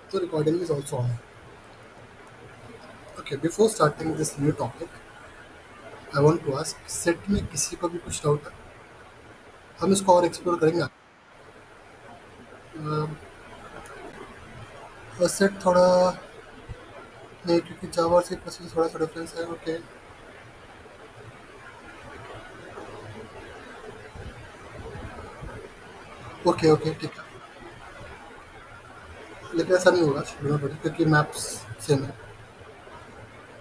So recording is also on. Okay, before starting this new topic, I want to ask set में किसी को भी कुछ doubt है हम इसको और एक्सप्लोर करेंगे सेट थोड़ा नहीं क्योंकि जावा और सी प्लस में थोड़ा सा डिफरेंस है ओके ओके ओके ठीक है लेकिन ऐसा नहीं होगा डोंट वरी क्योंकि मैप्स सेम है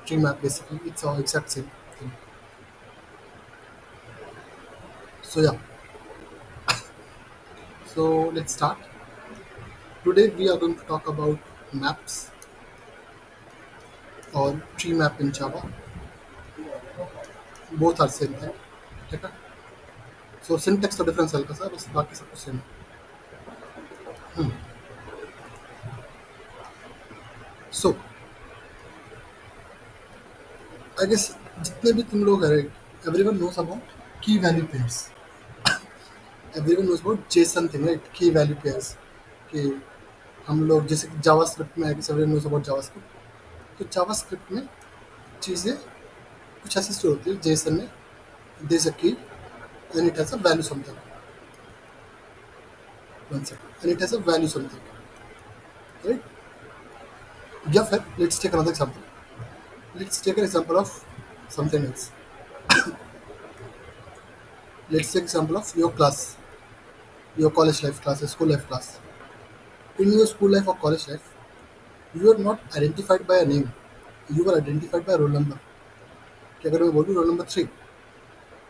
tree map basically it's all exact same thing so yeah so let's start today we are going to talk about maps और tree map in Java both are same thing ठीक है so syntax तो difference है हल्का सा बस बाकी सब कुछ सेम है सो आई गेस जितने भी तुम लोग है everyone knows about key value pairs everyone knows about JSON thing right key value pairs कि हम लोग जैसे कि जावास्क्रिप्ट में I guess everyone knows about JavaScript तो जावास्क्रिप्ट में चीज़ें कुछ ऐसी स्टोर होती है जेसन में दे सकी and it has a value something one second and it has a value something right या फिर let's take another example let's take an example of something else let's take example of your class your college life class, school life class. In your school life or college life, you are not identified by a name. You are identified by a roll number. कि अगर मैं बोलूँ roll number 3,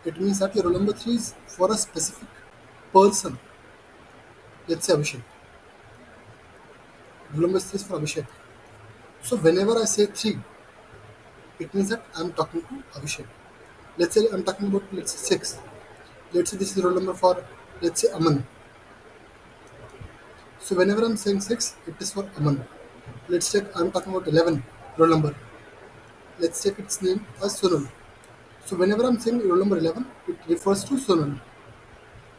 it means that your roll number 3 is for a specific person. Let's say Abhishek. Roll number 3 is for Abhishek. So whenever I say 3, it means that I'm talking to Abhishek. Let's say I'm talking about let's say 6. Let's say this is roll number for let's say Aman. So whenever I'm saying 6, it is for Aman. Let's take I'm talking about 11 roll number. Let's take its name as Sonal. So whenever I'm saying roll number 11, it refers to Sonal.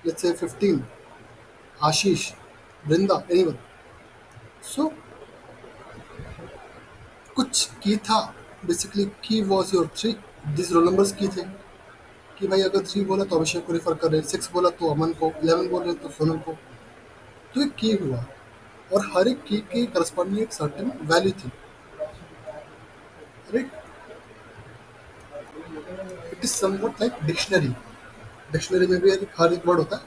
Let's say 15, Ashish, Brinda, anyone. So कुछ की था basically की was your three this roll numbers की थे कि भाई अगर 3 बोला तो अभिषेक को रेफर कर रहे हैं 6 बोला तो अमन को 11 बोल रहे हैं तो सोनल को तो ये की हुआ और हर एक की के करस्पॉन्डिंग एक सर्टेन वैल्यू थी right it is somewhat like dictionary dictionary में भी हर एक वर्ड होता है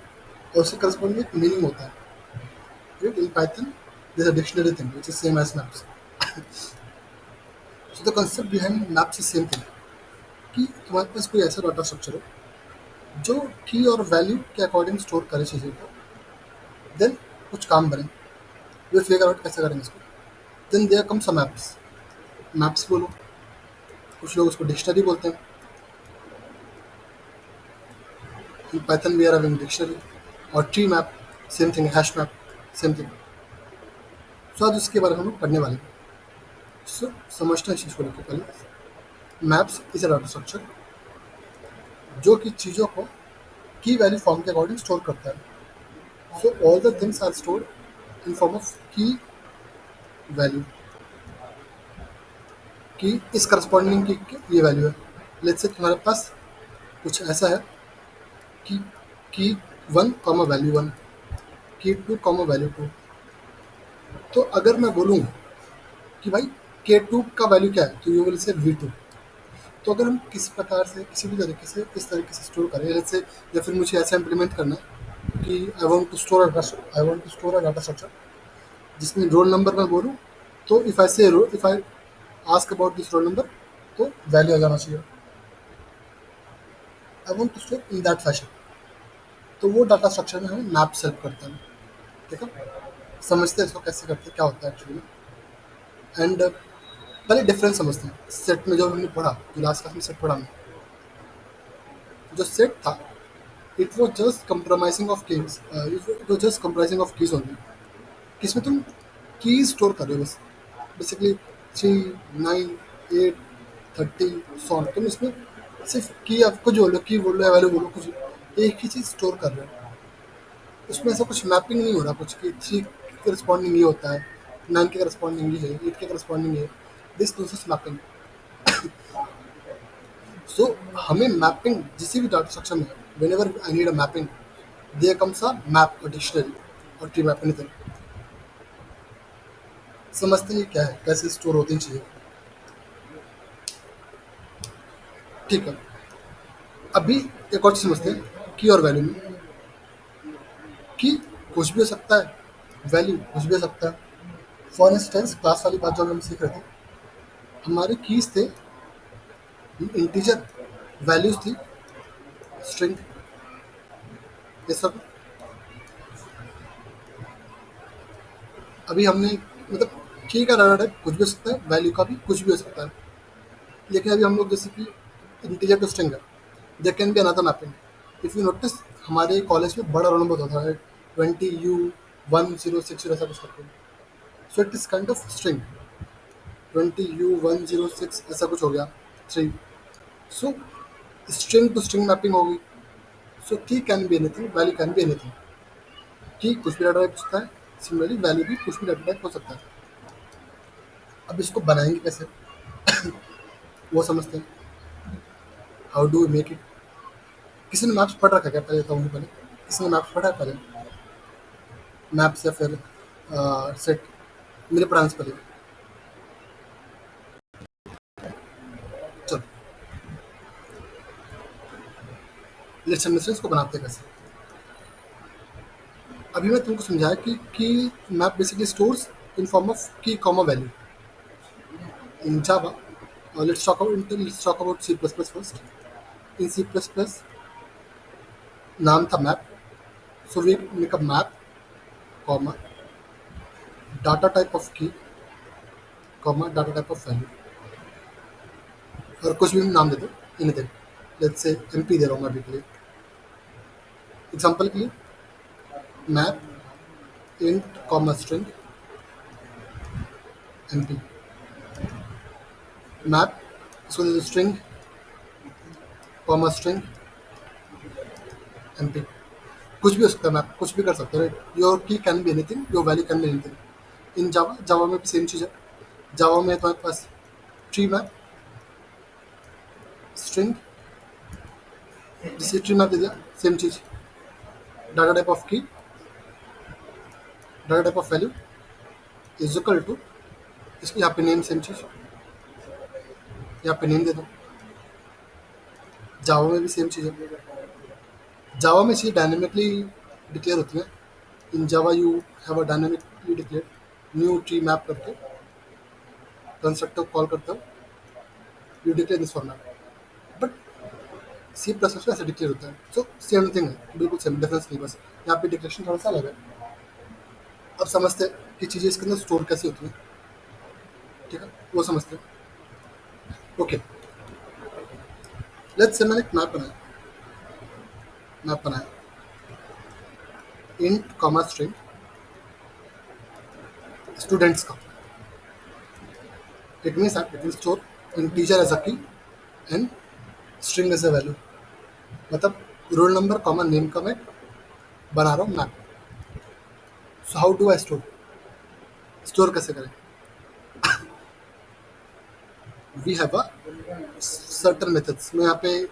और उसके करस्पॉन्डिंग एक मीनिंग होता है right in python there's a dictionary thing which is same as maps so the concept behind maps is same thing कि तुम्हारे पास कोई ऐसा डाटा स्ट्रक्चर हो जो की और वैल्यू के अकॉर्डिंग स्टोर करे चीज़ों को देन कुछ काम बने वे फिगर आउट कैसे करेंगे इसको then there come some maps maps बोलो कुछ लोग उसको डिक्शनरी बोलते हैं in Python we are having dictionary और tree map same thing hash map same thing so आज उसके बारे में हम लोग पढ़ने वाले हैं सो समझना इस चीज़ को लेकर पहले maps is a data structure जो कि चीज़ों को की वैल्यू फॉर्म के अकॉर्डिंग स्टोर करता है so all the things are stored in form of key value कि इस करस्पॉन्डिंग की ये वैल्यू है लेट्स से तुम्हारे पास कुछ ऐसा है कि 1 कॉमा वैल्यू 1 की 2 कॉमा वैल्यू 2 तो अगर मैं बोलूँ कि भाई के 2 का वैल्यू क्या है तो यू विल से V2 तो अगर हम किस प्रकार से किसी भी तरीके से इस तरीके से स्टोर करें जैसे या फिर मुझे ऐसा इम्प्लीमेंट करना है कि I want to store a data structure जिसमें रोल नंबर मैं बोलूँ तो if I ask about this roll number तो वैल्यू आ जाना चाहिए I want to store in that fashion तो वो डाटा स्ट्रक्चर में हमें मैप हेल्प करता है ठीक है समझते हैं इसको कैसे करते हैं क्या होता है एक्चुअली एंड पहले डिफरेंस समझते हैं सेट में जो हमने पढ़ा जो लास्ट क्लास में सेट पढ़ा हमने जो सेट था it was just compromising of keys it was just comprising of keys only किसमें तुम कीज स्टोर कर रहे हो बस बेसिकली 3 9 8 30 सॉन तुम इसमें सिर्फ की आपको जो बोलो की बोलो या वैल्यू बोलो कुछ एक ही चीज़ स्टोर कर रहे हो उसमें ऐसा कुछ मैपिंग नहीं हो रहा कुछ कि 3 करस्पॉन्डिंग ये होता है नाइन के करस्पॉन्डिंग ये है, एट के करस्पॉन्डिंग है, दिस प्रोसेस मैपिंग। सो हमें मैपिंग जिस भी डाटा स्ट्रक्चर में, whenever I need a mapping, there comes a map dictionary और ट्री मैप एनीथिंग। समझते हैं ये क्या है, कैसे स्टोर होती हैं चीज़ें। ठीक है, अभी एक और चीज़ समझते हैं की और वैल्यू में। की कुछ भी हो सकता है, वैल्यू कुछ भी हो सकता है। फॉर इंस्टेंस क्लास वाली बात जो हम सीख रहे थे, हमारे कीज थे इंटीजर, वैल्यूज थी स्ट्रिंग, ये सब। अभी हमने मतलब की का डाटा टाइप कुछ भी हो सकता है, वैल्यू का भी कुछ भी हो सकता है। लेकिन अभी हम लोग जैसे कि इंटीजर टू स्ट्रिंग है, there can be another mapping. If you notice हमारे कॉलेज में बड़ा रोल नंबर होता है 20U1060 ऐसा कुछ करके। So it is kind of string, 20U106 ऐसा कुछ हो गया, three. So string to string mapping होगी। So key can be anything, value can be anything. Key कुछ भी डाटा टाइप हो सकता है, सिमिलरली वैल्यू भी कुछ भी डाटा टाइप हो सकता है। अब इसको बनाएंगे कैसे, वो समझते हैं। How do we make it. किसी ने मैप्स पढ़ रखा है क्या, पहले बताऊंगी पहले। किसी ने मैप्स पढ़ा है पहले, मैप्स या फिर सेट, मेरे प्रांस पहले। चलो लेट्स अंडरस्टैंड इसको बनाते हैं कैसे। अभी मैं तुमको समझाया कि map basically stores in form of key comma value in Java. Let's talk about C plus plus first. In C plus plus नाम था map. So we make a map comma data type of key comma data type of value, और कुछ भी नाम दे दो anything. Let's say MP दे रहा हूँ मैं अभी के लिए, एग्जांपल के लिए। Map int comma string MP, map इसको दे दो स्ट्रिंग कॉमा स्ट्रिंग एमपी। कुछ भी हो सकता है, मैप कुछ भी कर सकते हो, right. Your key can be anything, your value can be anything. In Java, Java में भी सेम चीज़ है। जावा में तुम्हारे पास ट्री मैप स्ट्रिंग, जिसे ट्री मैप दे दिया, सेम चीज़। Data type of key, data type of value is equal to, इसकी यहाँ पे नेम सेम चीज़, यहाँ पे नेम दे दो। जावा में भी सेम चीज़ है। जावा में चीज़ डायनेमिकली डिक्लेयर होती है। In Java you have a dynamically declare new tree map करके कंस्ट्रक्टर कॉल करते हो, you declare this format. But C plus में ऐसे डिक्लेयर होता है। सो सेम थिंग है, बिल्कुल सेम, डिफरेंस नहीं बस यहाँ पे डिक्लेरेशन थोड़ा सा अलग है। अब समझते हैं कि चीज़ें इसके अंदर स्टोर कैसे होती हैं। ठीक है, वो समझते हैं। ओके, लेट्स से मैंने एक मैप बनाया इंट कॉमा स्ट्रिंग स्टूडेंट्स का। It means that it will store integer as a key and string as a value. मतलब रोल नंबर कॉमा नेम का मैं बना रहा हूँ map. So how do I store, store कैसे करें। We have a certain methods. मैं यहाँ पे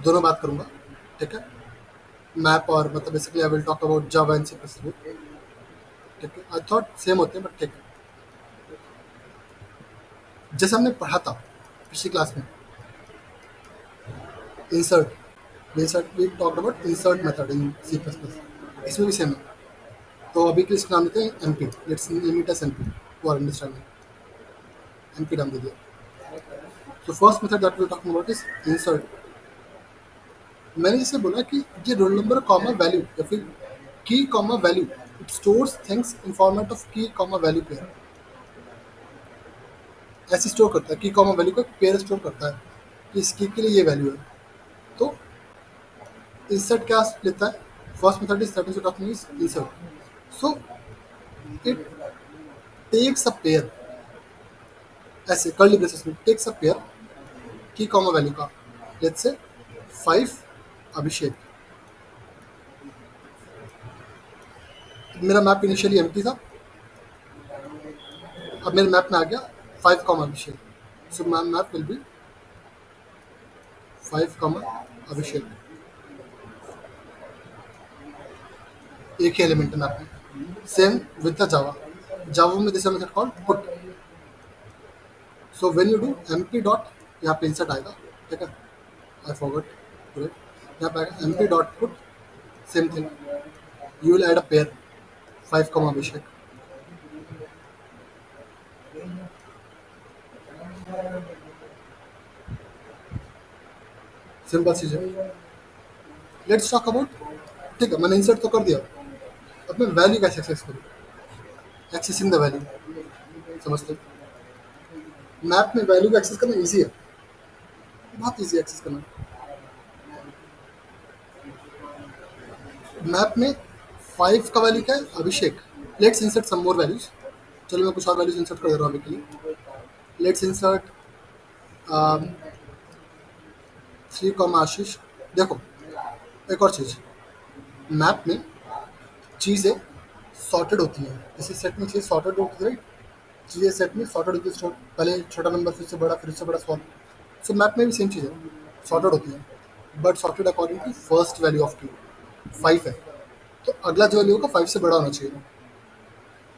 दोनों बात करूँगा, ठीक है। मैप और मतलब basically I will talk about Java and C plus plus. ठीक है, आई थॉट सेम होते हैं बट ठीक है। जैसे हमने पढ़ा था पिछली क्लास में, insert insert we talk about insert method in C plus plus, इसमें भी सेम है। तो अभी के लिए इसका नाम देते हैं MP, let's name it as MP for understanding. MP नाम दे दिया। तो first method that we talking about is insert. मैंने जैसे बोला कि ये रोल नंबर कॉमा वैल्यू या फिर की comma value, it stores things in format of key comma value pair. ऐसे स्टोर करता है, की कॉमा वैल्यू को पेयर स्टोर करता है कि इस की के लिए ये वैल्यू है। तो इंसर्ट क्या लेता है, first method is that is talking is insert. So it takes a pair, ऐसे कर्ली ब्रेसेस में takes a pair key comma value का। लेट्स से 5 अभिषेक। मेरा मैप इनिशियली एम्प्टी था, अब मेरे मैप में आ गया 5 comma Abhishek, so my map will be 5 comma Abhishek, एक ही एलिमेंट है मैप में। Same with the Java, Java में this method called put. So when you do MP dot, यहाँ पे इंसर्ट आएगा, ठीक है, आई फॉरगॉट, यहाँ पे आएगा MP dot put, same thing, you will add a pair 5 comma Abhishek. Simple चीज है। लेट्स टॉक अबाउट, ठीक है, मैंने इंसर्ट तो कर दिया, अब मैं वैल्यू कैसे एक्सेस करूँ, एक्सेसिंग द वैल्यू, समझते हैं। मैप में वैल्यू को एक्सेस करना इजी है, बहुत इजी एक्सेस करना। मैप में 5 का वैल्यू क्या है, Abhishek. Let's insert some more values, चलो मैं कुछ और वैल्यूज इंसर्ट कर दे रहा हूँ अभी के लिए। लेट्स इंसर्ट 3 कॉमा आशीष। देखो एक और चीज़, मैप में चीज़ें सॉर्टेड होती हैं, जैसे सेट में चीज़ सॉर्टेड होती है, राइट, चीज़ें सेट में सॉर्टेड होती है, पहले छोटा नंबर फिर से बड़ा, फिर से बड़ा सॉर्ट। सो मैप में भी सेम चीज़ है, सॉर्टेड होती है, but sorted according to first value of T. 5 है तो अगला जो वैल्यू होगा 5 से बड़ा होना चाहिए।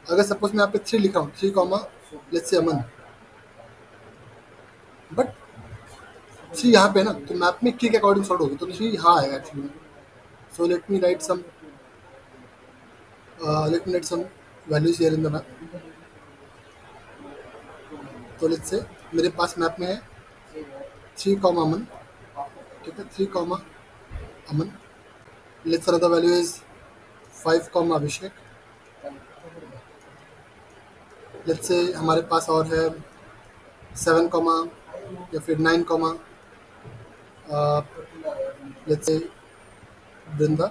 अगर सपोज मैं यहाँ पे 3 लिख रहा हूँ, 3 comma let's say Aman, but 3 यहाँ पे ना, तो मैप में की के अकॉर्डिंग सॉर्ट होगी, तो 3 यहाँ आएगा actually. So let me write some values here in the map. तो लेट्स से मेरे पास मैप में है 3 कॉमा अमन, ठीक है, 3 comma Aman. Let's another value is 5 comma Abhishek. Let's say हमारे पास और है 7 कॉमा या फिर 9 comma let's say Vrinda.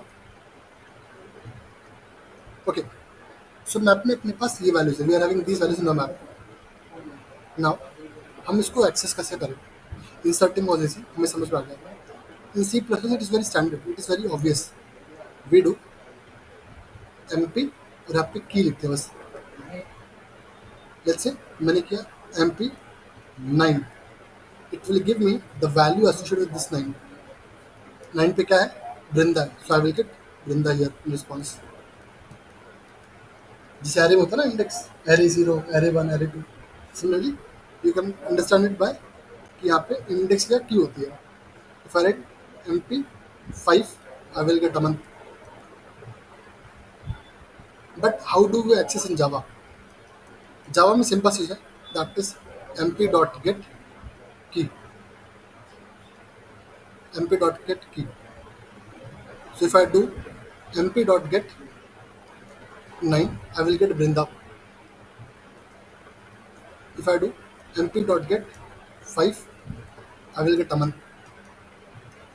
Okay, so map में अपने पास ये वैल्यूज है, we are having these values in the map. Now हम इसको एक्सेस कैसे करें, इंसर्टिंग वाज इजी, हमें समझ में आ गया। In C plus it is very standard, it is very obvious, we do MP और यहाँ पे की लिखते हैं बस। लेट्स से मैंने किया MP 9, it will give me the value associated with this 9। 9 पे क्या है, वृंदा है, so I will get Vrinda here in response. जिसे एरे में होता है ना index, array 0, array 1, array 2, similarly you can understand it by कि यहाँ पे इंडेक्स क्या की होती है। If I write MP 5, I will get Aman. But how do we access in Java, Java में सिंपल चीज़ है, that is MP dot gate की, MP dot gate की। सो if I do MP dot gate 9, I will get Brinda. If I do mp dot get 5, I will get Aman.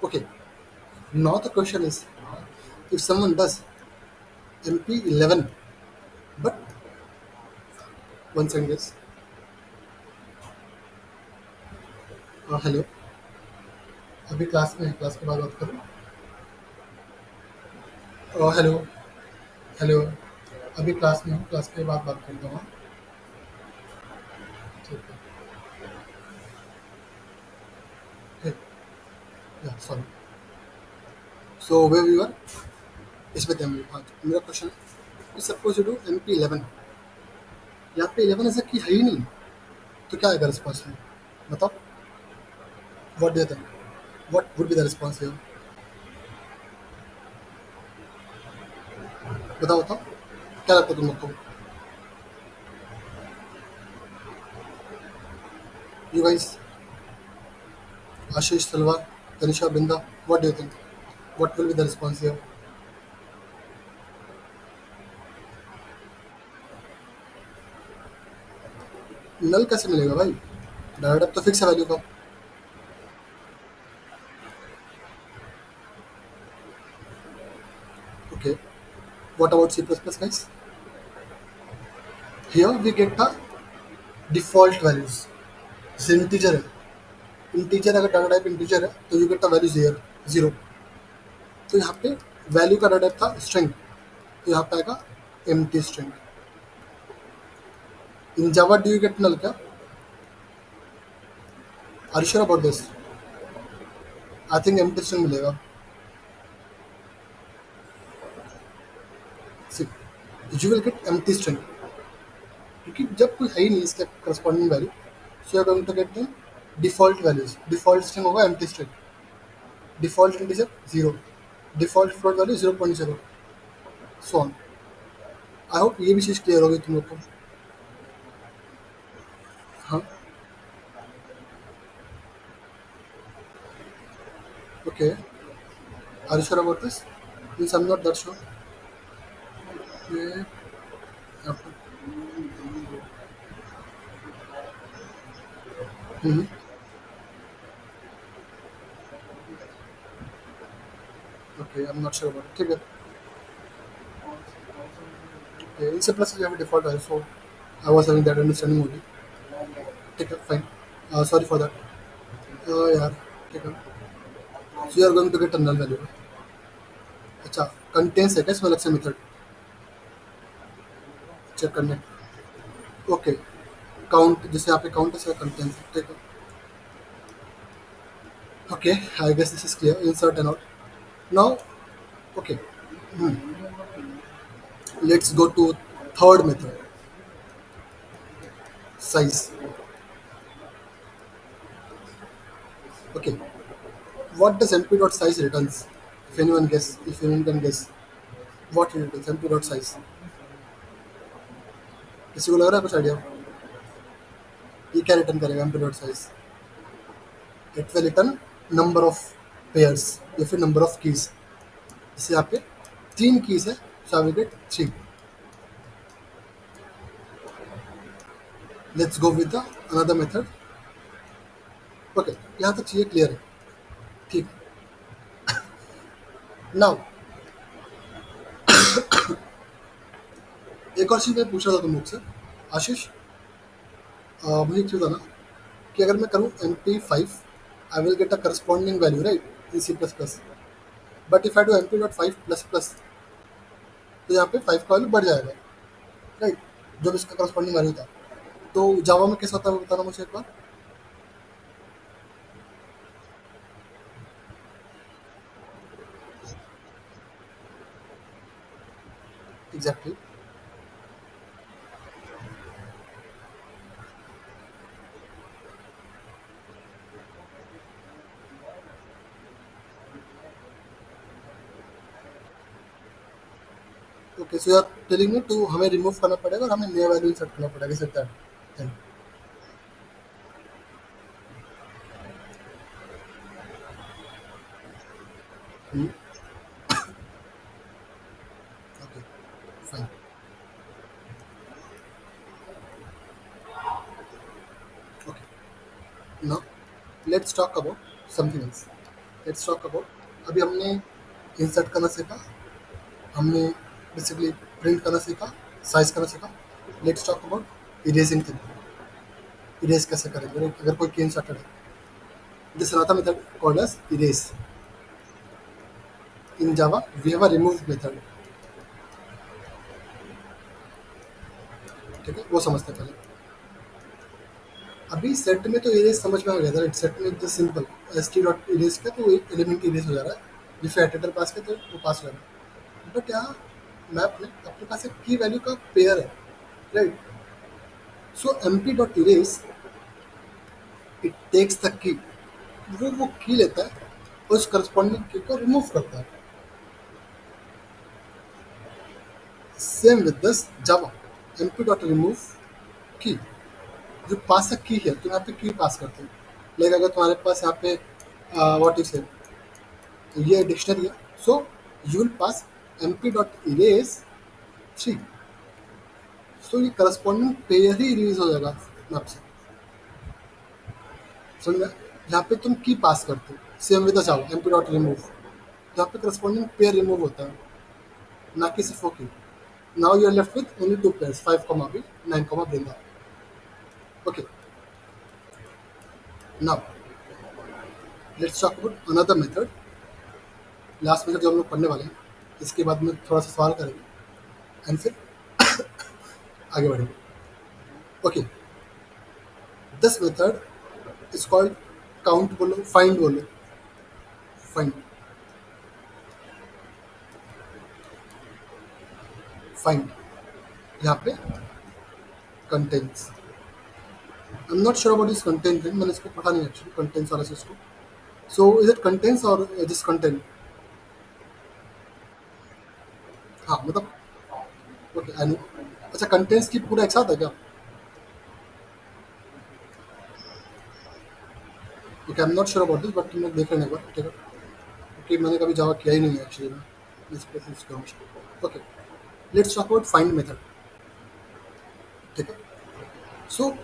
Okay, now the question is, if someone does mp 11, but one second guys, hello, अभी class में है, class के बाद बात करूँ। Hello, hello, अभी class में हूँ, क्लास के बाद बात करता हूँ। ठीक है, या sorry, so way we were, इस पे ध्यान। हाँ, मेरा क्वेश्चन है, सपोज यू डू mp 11, यहाँ पे 11 ऐसा की है ही नहीं, तो क्या आएगा रिस्पॉन्स में, बताओ, what do you think, what would be the response here, बताओ बताओ, क्या लगता है तुम लोग को, you guys, Ashish, Talwar, Tanisha, Binda, what do you think, what will be the response here. Null कैसे मिलेगा भाई, डाटा टाइप तो फिक्स है वैल्यू का। Okay, what about C plus plus guys, here we get the default values, जैसे integer है, integer अगर data type integer है तो you get the values here 0। तो यहाँ पे वैल्यू का डाटा टाइप था स्ट्रिंग, तो यहाँ पे आएगा empty string. In Java do you get null क्या? Are you sure about this? I think empty string मिलेगा. See, you will get empty string क्योंकि जब कोई है ही नहीं इसका corresponding value, so you are going to get the default values. Default string होगा empty string. Default integer 0, default float value 0.0, so on. I hope ये भी चीज़ क्लियर होगी तुम लोग को. हाँ. Okay. Are you sure about this? Means I am not that sure. ये okay. I am not sure about. ठीक है. Okay. In C++, you have a default value, so I was having that understanding only. ठीक है, fine. Sorry for that. यार, ठीक है. So you are going to get a null value. अच्छा, contains है क्या इसमें अलग से method? चेक करने. ओके. काउंट जैसे यहाँ पे काउंट है contains. ठीक है. Okay, I guess this is clear. Insert and out. Now, okay. Let's go to third method. Size. Okay. What does mp.size returns? If anyone guess, if anyone can guess, what it returns mp.size? किसी को लग रहा है कुछ idea? ये क्या return करेगा mp.size? It will return number of pairs या फिर number of keys. जैसे यहाँ पे 3 keys है, so I will get 3. Let's go with the another method. Okay, यहाँ तक चीज़ें क्लियर है. ठीक. Now एक और चीज़ मैं पूछ रहा था तुम लोग से, आशीष. मुझे एक चीज़ बताना कि अगर मैं करूँ mp5, I will get a corresponding value right in C++. But if I do mp.5 plus plus, तो यहाँ पे 5 का वैल्यू बढ़ जाएगा राइट, जो भी इसका करस्पॉन्डिंग वैल्यू था. तो जावा में कैसा होता है वो बताना मुझे एक बार. Exactly. Okay, so you are telling me to हमें रिमूव करना पड़ेगा और हमें नया वैल्यू इंसर्ट करना पड़ेगा, इस that. Okay, fine. Okay. Now let's talk about something else. Let's talk about, अभी हमने इंसर्ट करना सीखा, हमने बेसिकली प्रिंट करना सीखा, साइज करना सीखा. Let's talk about erasing thing. Erase कैसे करेंगे right? अगर कोई की इंसर्टेड है, this another method called as erase. In Java we have a remove method. ठीक है, वो समझते हैं पहले. अभी सेट में तो इरेज समझ में आ गया था राइट. सेट में just simple S T dot erase का तो एक एलिमेंट इरेज हो जा रहा है, जिसे एडिटर पास किया तो वो पास हो जा रहा है. बट यहाँ मैप में अपने पास एक की वैल्यू का पेयर है right. So M P dot erase it takes the key, वो की लेता है और उस करस्पॉन्डिंग की को रिमूव करता है. Same with this Java, M P dot remove key. जो पास तक की है तो यहाँ पे की पास करते हैं. लाइक अगर तुम्हारे पास यहाँ पे व्हाट इज है, ये डिक्शनरी है, so you will pass M P dot erase 3. So ये करस्पॉन्डिंग पेयर ही रिलीज हो जाएगा मैप से. समझा? यहाँ पे तुम की पास करते हो, same with Java M P dot remove, यहाँ पे करस्पॉन्डिंग पेयर रिमूव होता है, ना कि सिर्फ key. Now you are left with only 2 pairs, 5 comma B, 9 comma ब्रिंगा. Okay. Now let's talk about another method. Last method जो हम लोग पढ़ने वाले हैं, इसके बाद में थोड़ा सा सवाल करेंगे एंड फिर आगे बढ़ेंगे. Okay, this method is called count बोलो, फाइंड बोलो, फाइंड, फाइंड यहाँ पे contents. I am not sure about this content thing, मैंने इसको पढ़ा नहीं एक्चुअली कंटेंट्स वाला चीज को। सो इज इट कंटेंट्स और दिस कंटेंट? हाँ मतलब ओके आई नो। अच्छा कंटेंट्स की पूरा एक साथ है क्या? Okay I am not sure about this but तुम लोग देख लेना एक बार, ठीक है? क्योंकि मैंने कभी जावा किया ही नहीं है एक्चुअली में इस पे इस काम। Okay, let's talk about find method, ठीक है? सो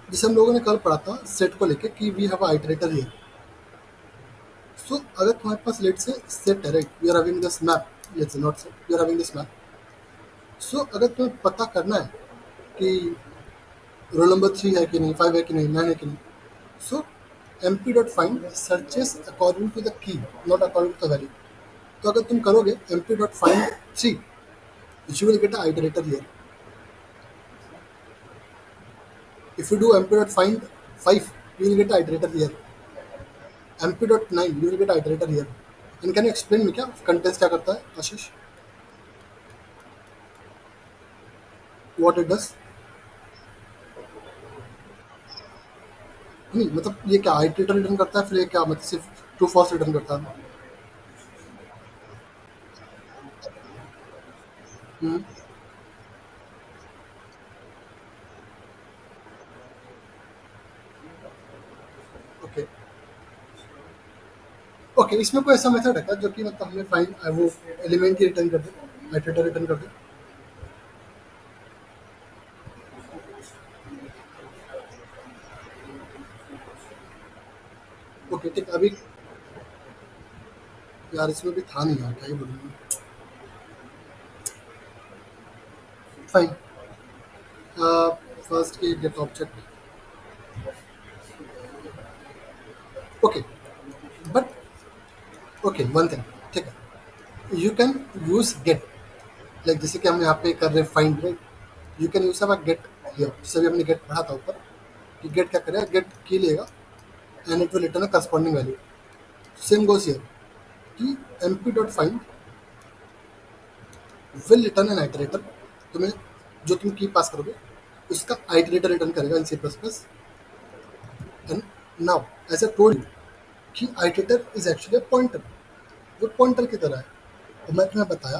जैसे हम लोगों ने कल पढ़ा था सेट को लेके कि we have iterator here. So अगर तुम्हारे पास लेट से सेट है, right, we are having this map, let's say not set, we are having this map. So अगर तुम्हें पता करना है कि रोल नंबर 3 है कि नहीं, 5 है कि नहीं, 9 है कि नहीं, so mp dot find searches according to the key, not according to the value. तो अगर तुम करोगे mp dot find 3, you will get an iterator here. If you do mp dot find 5, you will get an iterator here. mp dot 9, you will get an iterator here. And can you explain me क्या contents क्या करता है आशीष? What it does? नहीं मतलब ये क्या iterator return करता है, फिर ये क्या मतलब सिर्फ ट्रू फॉल्स रिटर्न करता है? हम्म, ओके ओके, इसमें कोई ऐसा मेथड है क्या जो कि मतलब हमें फाइंड वो एलिमेंट ही रिटर्न कर दे, iterator रिटर्न कर दे? ओके ठीक, अभी यार इसमें भी था नहीं यार, क्या ही बोलूँ। Fine, first key get object, okay, but okay one thing, ठीक है, you can use get, like जैसे कि हम यहाँ पे कर रहे हैं find, right, you can use a get here, जैसे भी हमने गेट पढ़ा था ऊपर कि गेट क्या करेगा, गेट की लेगा and it will return a corresponding value. Same goes here कि mp dot find will return an iterator, तुम्हें जो तुम की पास करोगे उसका आइटरेटर रिटर्न करेगा in C plus plus. And now as I told you कि iterator is actually a pointer, वो पॉइंटर की तरह है। और मैं तुम्हें बताया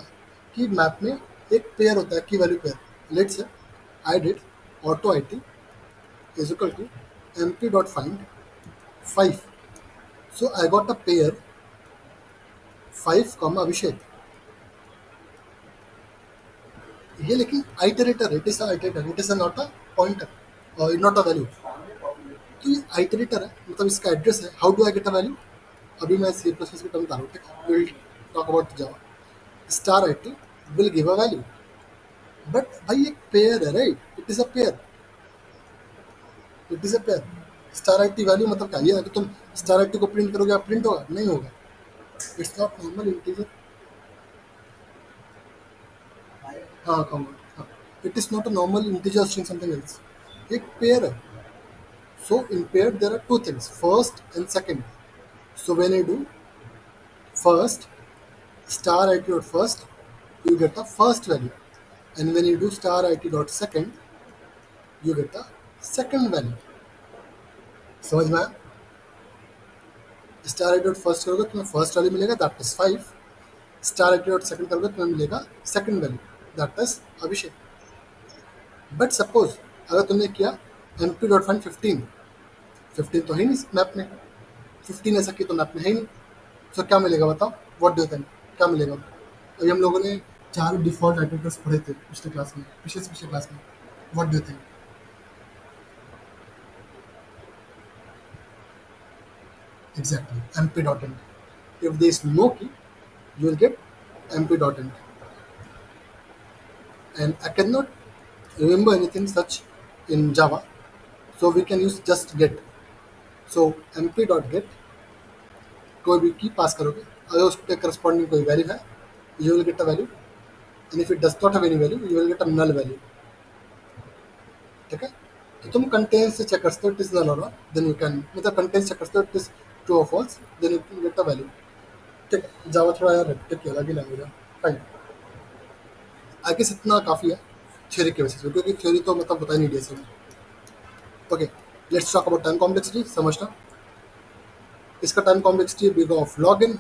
कि मैप में एक पेयर होता है की value pair, let's say I did auto I T is equal to mp dot find 5, so I got a pair 5 comma Abhishek. ये लेकिन iterator, it is iterator, it is not a pointer और not a value. तो ये iterator है, मतलब इसका address है। How do I get a value? अभी मैं सी प्लस प्लस की टर्म बता रहा हूँ, ठीक है, will talk about Java. Star I T will give a value, but भाई एक पेयर है, right, it is a pair, it is a pair. Star I T value मतलब क्या, ये है कि तुम स्टार आई टी को प्रिंट करोगे, आप प्रिंट होगा नहीं होगा? It's not normal integer. हाँ कॉमन, हाँ, it is not a normal integer string something else, एक पेयर है। So in pair there are two things, first and second. So when I do first star it dot first, you get the first value, and when you do star it dot second, you get the second value. समझ में आया? Star I dot first करोगे तुम्हें first value मिलेगा, that is 5। Star I dot second करोगे तुम्हें मिलेगा second value, that is Abhishek. But suppose अगर तुमने किया एम पी डॉट फाइंड 15, 15 तो है नहीं मैप में, 15 ऐसा की तो मैप में है ही नहीं। सो क्या मिलेगा बताओ, व्हाट डू यू थिंक, क्या मिलेगा? अभी हम लोगों ने चार डिफॉल्ट आइटरेटर्स पढ़े थे पिछले क्लास में, पिछले से पिछले क्लास में। What do you think? Exactly mp dot int, if there is no key you will get mp dot int, and I cannot remember anything such in Java, so we can use just get. So mp dot get, कोई भी की पास करोगे, अगर उसके corresponding कोई value है you will get a value, and if it does not have any value you will get a null value, ठीक है? तो तुम कंटेन से चेक कर सकते हो इट इज नल और देन यू कैन, मतलब कंटेन चेक कर सकते हो इट इज ट्रू और false, then you can get the value. ठीक है, जावा थोड़ा यार रेपिटेटिव अलग ही लैंग्वेज है। फाइन, आई गेस इतना काफ़ी है थ्योरी के बेसिस पे, क्योंकि थ्योरी तो मतलब पता ही नहीं डीएसए में। Okay, let's talk about time complexity. समझना, इसका time complexity big of log n.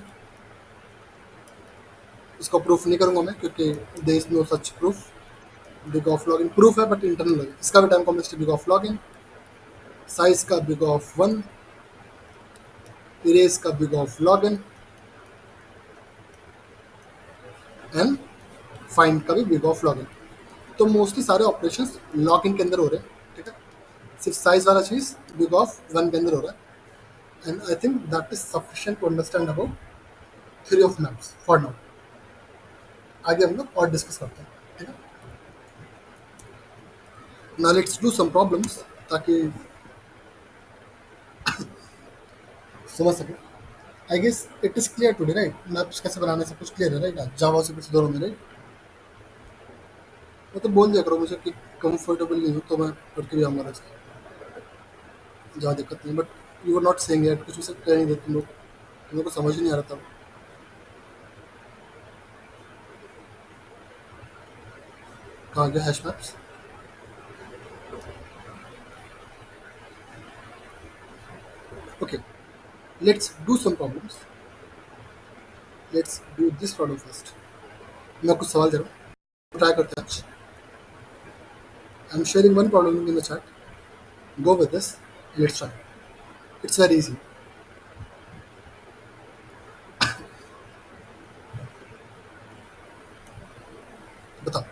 इसको प्रूफ नहीं करूंगा मैं क्योंकि there is no such proof. Big of log n proof है बट इंटरनल है, इसका भी time complexity big of log n. Size का बिग ऑफ वन, इरेज का big of log n, and find का भी बिग ऑफ लॉग इन। तो mostly सारे ऑपरेशन लॉग इन के अंदर हो रहे हैं, ठीक है। सिर्फ साइज वाला चीज़ बिग ऑफ वन के अंदर हो रहा है। And I think that is sufficient to understand about theory of maps for now. आगे हम लोग और डिस्कस करते हैं, ठीक है। Now let's do some problems ताकि समझ सकें। I guess it is clear today right, maps कैसे बनाने से कुछ क्लियर है राइट, जावा से कुछ दोनों में राइट। मतलब बोल दिया करो मुझे कि कंफर्टेबल नहीं हूँ तो मैं पढ़ के भी आऊँगा रच के, ज़्यादा दिक्कत नहीं। But you are not saying that, कुछ भी कह नहीं देते तुम लोग, तुम लोग को समझ ही नहीं आ रहा था। कहाँ गया hash maps? Okay, let's do some problems. Let's do this problem first. मैं कुछ सवाल दे रहा हूँ, ट्राई करते हैं आज। I am sharing one problem in the chat, go with this, let's try. It's very easy. बताओ,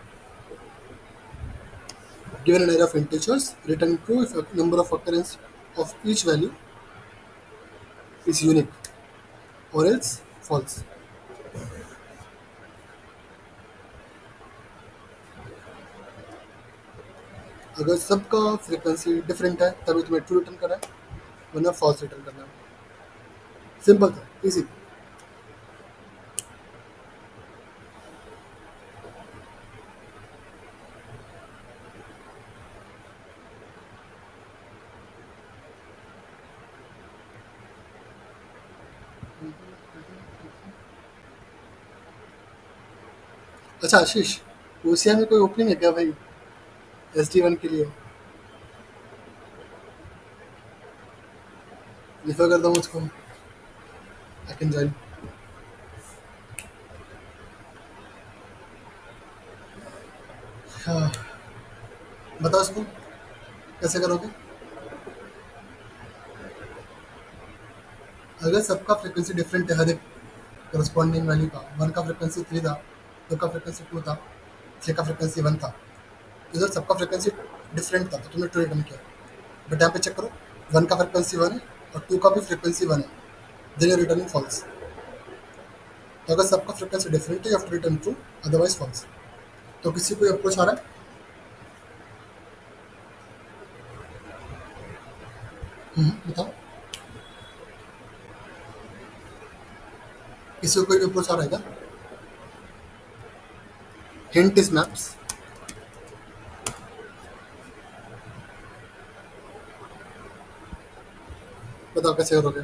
given an array of integers, return true if a number of occurrence of each value is unique or else false। अगर सबका frequency different है तभी तुम्हें true return करना है, वरना false return करना है। सिंपल था, इजी। अच्छा आशीष, ओसिया में कोई ओपनिंग है क्या भाई, SD1 के लिए? रिफर कर दो मुझको, आई कैन ज्वाइन। हाँ, बताओ इसको कैसे करोगे। अगर सबका फ्रीक्वेंसी डिफरेंट है हर एक करस्पॉन्डिंग वैल्यू का, वन का फ्रीक्वेंसी थ्री था, दो का फ्रीक्वेंसी टू था, थ्री का फ्रीक्वेंसी वन था, इधर सबका फ्रीक्वेंसी डिफरेंट था तो तुमने ट्रू रिटर्न किया। बट यहाँ पे चेक करो, वन का फ्रीक्वेंसी वन है और टू का भी फ्रीक्वेंसी वन है, देन यू रिटर्निंग फॉल्स। तो अगर सबका फ्रीक्वेंसी डिफरेंट है you have to return true, otherwise false. तो किसी को अप्रोच आ रहा है? बताओ, किसी को कोई अप्रोच आ रहा है क्या? Hint is maps. बताओ कैसे करोगे।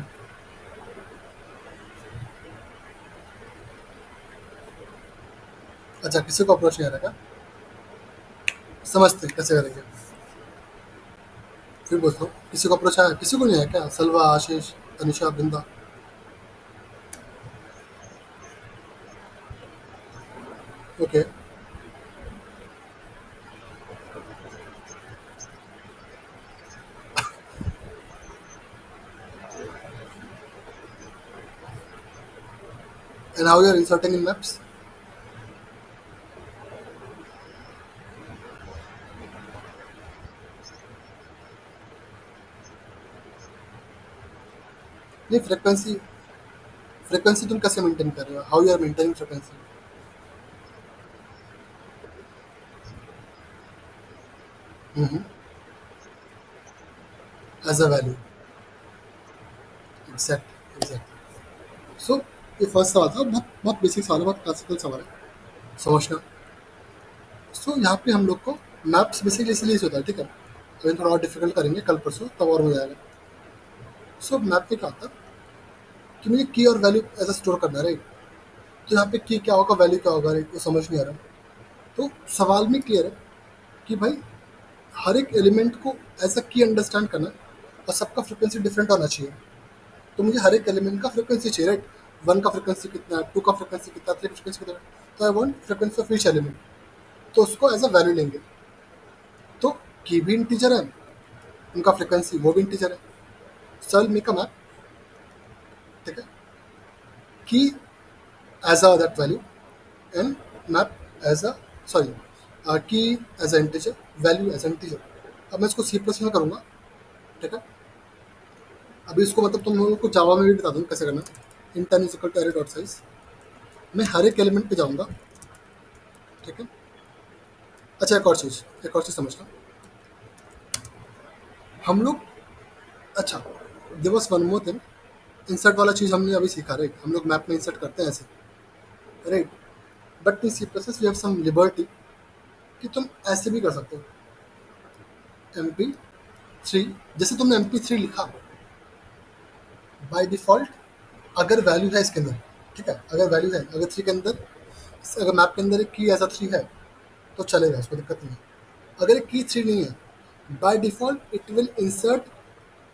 अच्छा, किसी को अप्रोच नहीं आ रहा है क्या? समझते हैं कैसे करेंगे, फिर बोलता हूँ। किसी को अप्रोच आया, किसी को नहीं आया क्या? सलवा, Ashish, Tanisha, Binda. Okay, and how you are inserting in maps? नहीं, फ्रीक्वेंसी, फ्रीक्वेंसी तुम कैसे मेंटेन कर रहे हो, how you are maintaining frequency? As a value, exact exact. So ये फर्स्ट सवाल था, बहुत बहुत बेसिक सवाल है, बहुत क्लासिकल सवाल है, समझना। सो यहाँ पे हम लोग को मैप्स बेसिकली इसलिए होता है, ठीक है। अभी थोड़ा और डिफिकल्ट करेंगे कल परसों, तब और मजा आएगा। सो मैप में क्या होता है कि मुझे की और वैल्यू ऐसा स्टोर करना है, राइट। तो यहाँ पे की क्या होगा, वैल्यू क्या होगा, राइट, वो समझ नहीं आ रहा। तो सवाल में क्लियर है कि भाई हर एक एलिमेंट को एज अ की अंडरस्टैंड करना है, और सबका फ्रिक्वेंसी डिफरेंट होना चाहिए। तो मुझे हर एक एलिमेंट का फ्रिक्वेंसी चाहिए, राइट। वन का फ्रिक्वेंसी कितना है, टू का फ्रिक्वेंसी कितना है, थ्री का फ्रिक्वेंसी कितना है, तो I want frequency of each element. तो उसको एज अ वैल्यू लेंगे। तो की भी इंटीजर है, उनका फ्रिक्वेंसी वो भी इंटीजर है। सो मेक अ मैप, ठीक है, key as a that value and map as a sorry key as a integer, value as a integer. अब मैं इसको सी प्लस में करूँगा, ठीक है। अभी इसको मतलब तुम लोगों को जावा में भी बता दूँ कैसे करना। Int n is equal to array dot size. मैं हर एक एलिमेंट पे जाऊँगा, ठीक है। अच्छा एक और चीज़ समझना हम लोग। अच्छा, there was one more thing. Insert वाला चीज़ हमने अभी सीखा, राइट। हम लोग मैप में इंसर्ट करते हैं ऐसे, right. But in C process we have some liberty कि तुम ऐसे भी कर सकते हो। एम पी थ्री, जैसे तुमने एम पी थ्री लिखा, बाय डिफ़ॉल्ट अगर वैल्यू है इसके अंदर, ठीक है, अगर वैल्यू है, अगर थ्री के अंदर, अगर मैप के अंदर एक की ऐसा थ्री है तो चलेगा, उसको दिक्कत नहीं है। अगर एक की थ्री नहीं है, by default it will insert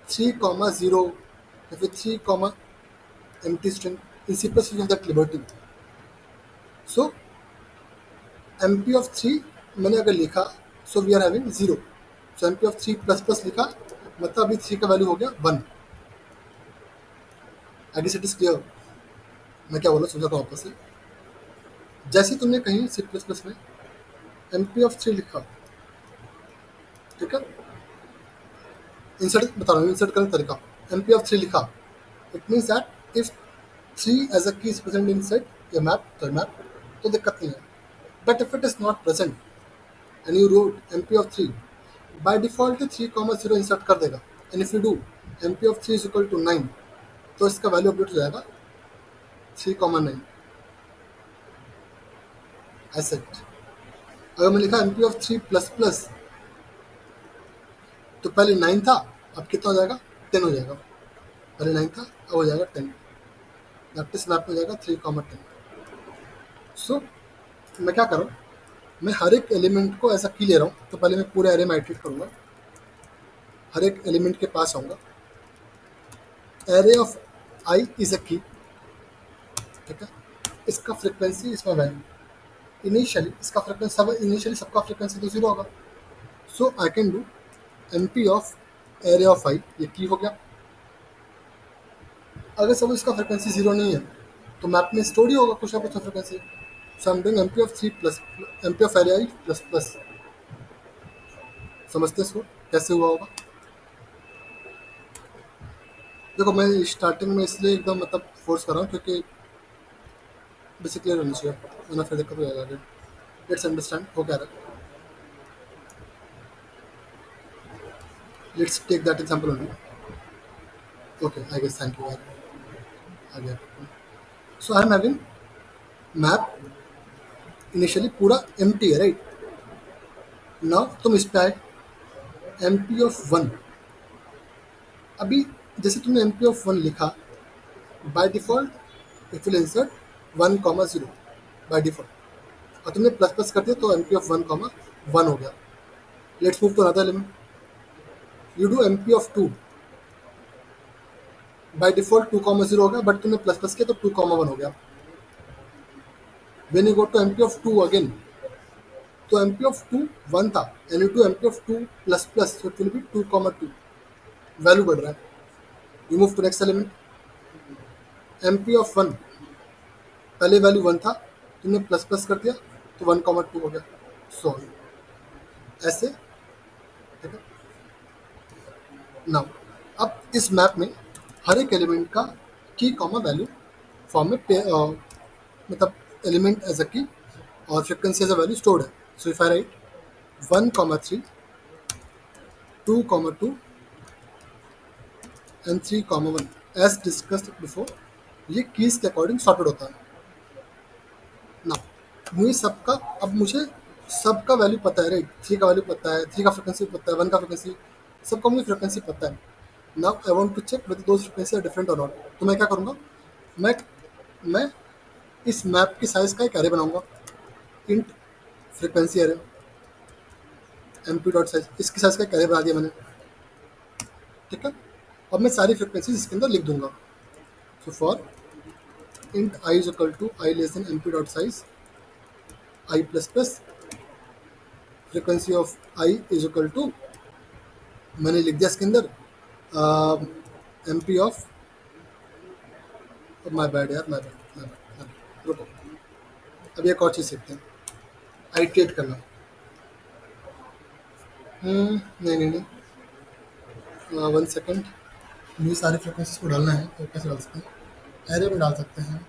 three comma zero या फिर three comma empty string. In C++ we have that liberty. So mp of 3 मैंने अगर लिखा, so we are having 0. So mp of 3 plus plus लिखा, मतलब अभी 3 का वैल्यू हो गया 1। I guess it is clear मैं क्या बोला, सोचा था वापस से। जैसे तुमने कहीं सी प्लस प्लस में mp of 3 लिखा, ठीक है, इंसर्ट बता रहा हूँ, इंसर्ट करने का तरीका। mp of 3 लिखा, it means that if 3 as a key is present in set या मैप, तो मैप तो दिक्कत नहीं है। But if it is not present and you wrote mp of 3, by default 3 comma 0 insert कर देगा। And if you do mp of 3 is equal to 9, तो इसका वैल्यू अपडेट हो जाएगा 3 कॉमा 9 एसेट। अगर मैं लिखा mp of 3 प्लस प्लस, तो पहले 9 था, अब कितना हो जाएगा, 10 हो जाएगा। पहले 9 था, अब हो जाएगा 10। दैट इज मैप हो जाएगा 3 कॉमा 10। सो मैं क्या कर रहा हूँ, मैं हर एक एलिमेंट को ऐसा की ले रहा हूँ। तो पहले मैं पूरे एरे में आइटरेट करूँगा, हर एक एलिमेंट के पास आऊँगा। Array of I is a key, ठीक है। इसका फ्रिक्वेंसी, इसका वैल्यू, इनिशियली इसका फ्रिक्वेंसी सब, इनिशियली सबका फ्रिक्वेंसी तो जीरो होगा। So I can do M P of array of I, ये की हो गया। अगर सब इसका फ्रिक्वेंसी जीरो नहीं है, तो मैप में स्टोर ही होगा कुछ ना कुछ frequency. So I am doing M P of three plus M P of array I plus plus. समझते हैं इसको कैसे हुआ होगा। देखो मैं स्टार्टिंग में इसलिए एकदम मतलब फोर्स कर रहा हूँ क्योंकि बेसिकली रहना चाहिए, वरना फिर दिक्कत हो जाएगा। लेट्स अंडरस्टैंड हो क्या रहा है। Let's take that example only. Okay, I guess, thank you. आ गया। So I am having map initially पूरा एम्प्टी है, राइट। नाउ तुम इस पे आए, एम पी ऑफ वन। अभी जैसे तुमने एम पी ऑफ वन लिखा, by default it will insert one comma zero by default, और तुमने प्लस प्लस कर दिया तो M P of one comma one हो गया। Let's move to another element. You do M P of two, by default two comma zero हो गया, but तुमने प्लस प्लस किया तो टू कॉमा वन हो गया। When you go to M P of two again, तो M P of two one था, and you two M P of two plus plus, तो it will be two comma two. Value बढ़ रहा है। You move to next element, M P of one, पहले value one था, तुमने plus plus कर दिया तो वन कॉमा टू हो गया। सो ऐसे, ठीक है। नाउ अब इस मैप में हर एक एलिमेंट का की कॉमा वैल्यू फॉर्म में मतलब एलिमेंट एज अ की और frequency as a value stored है। So if I write one comma three, two comma two and three comma one, as discussed before, ये keys के according sorted होता है ना। मुझे सबका, अब मुझे सबका वैल्यू पता है, राइट? 3 का वैल्यू पता है, 3 का फ्रिक्वेंसी पता है, 1 का फ्रिक्वेंसी, सबका मुझे फ्रिक्वेंसी पता है। Now I want to check whether those frequency are different और नॉट। तो मैं क्या करूँगा, मैं मैं इस मैप की साइज़ का एक एरे बनाऊँगा, int frequency array, MP dot size, इसकी साइज़ का एक एरे बना दिया मैंने, ठीक है? अब मैं सारी फ्रिक्वेंसीज इसके अंदर लिख दूंगा। So for int I is equal to I less than MP dot size I plus plus frequency of I is equal to, मैंने लिख दिया इसके अंदर M P of, my bad यार, माई बैड, रुको, अब एक और चीज़ सीखते हैं, आइट्रेट करना। नहीं नहीं नहीं, 1 सेकेंड, मुझे सारे फ्रिक्वेंसीज को डालना है, तो कैसे डाल सकते हैं? एरे में डाल सकते हैं,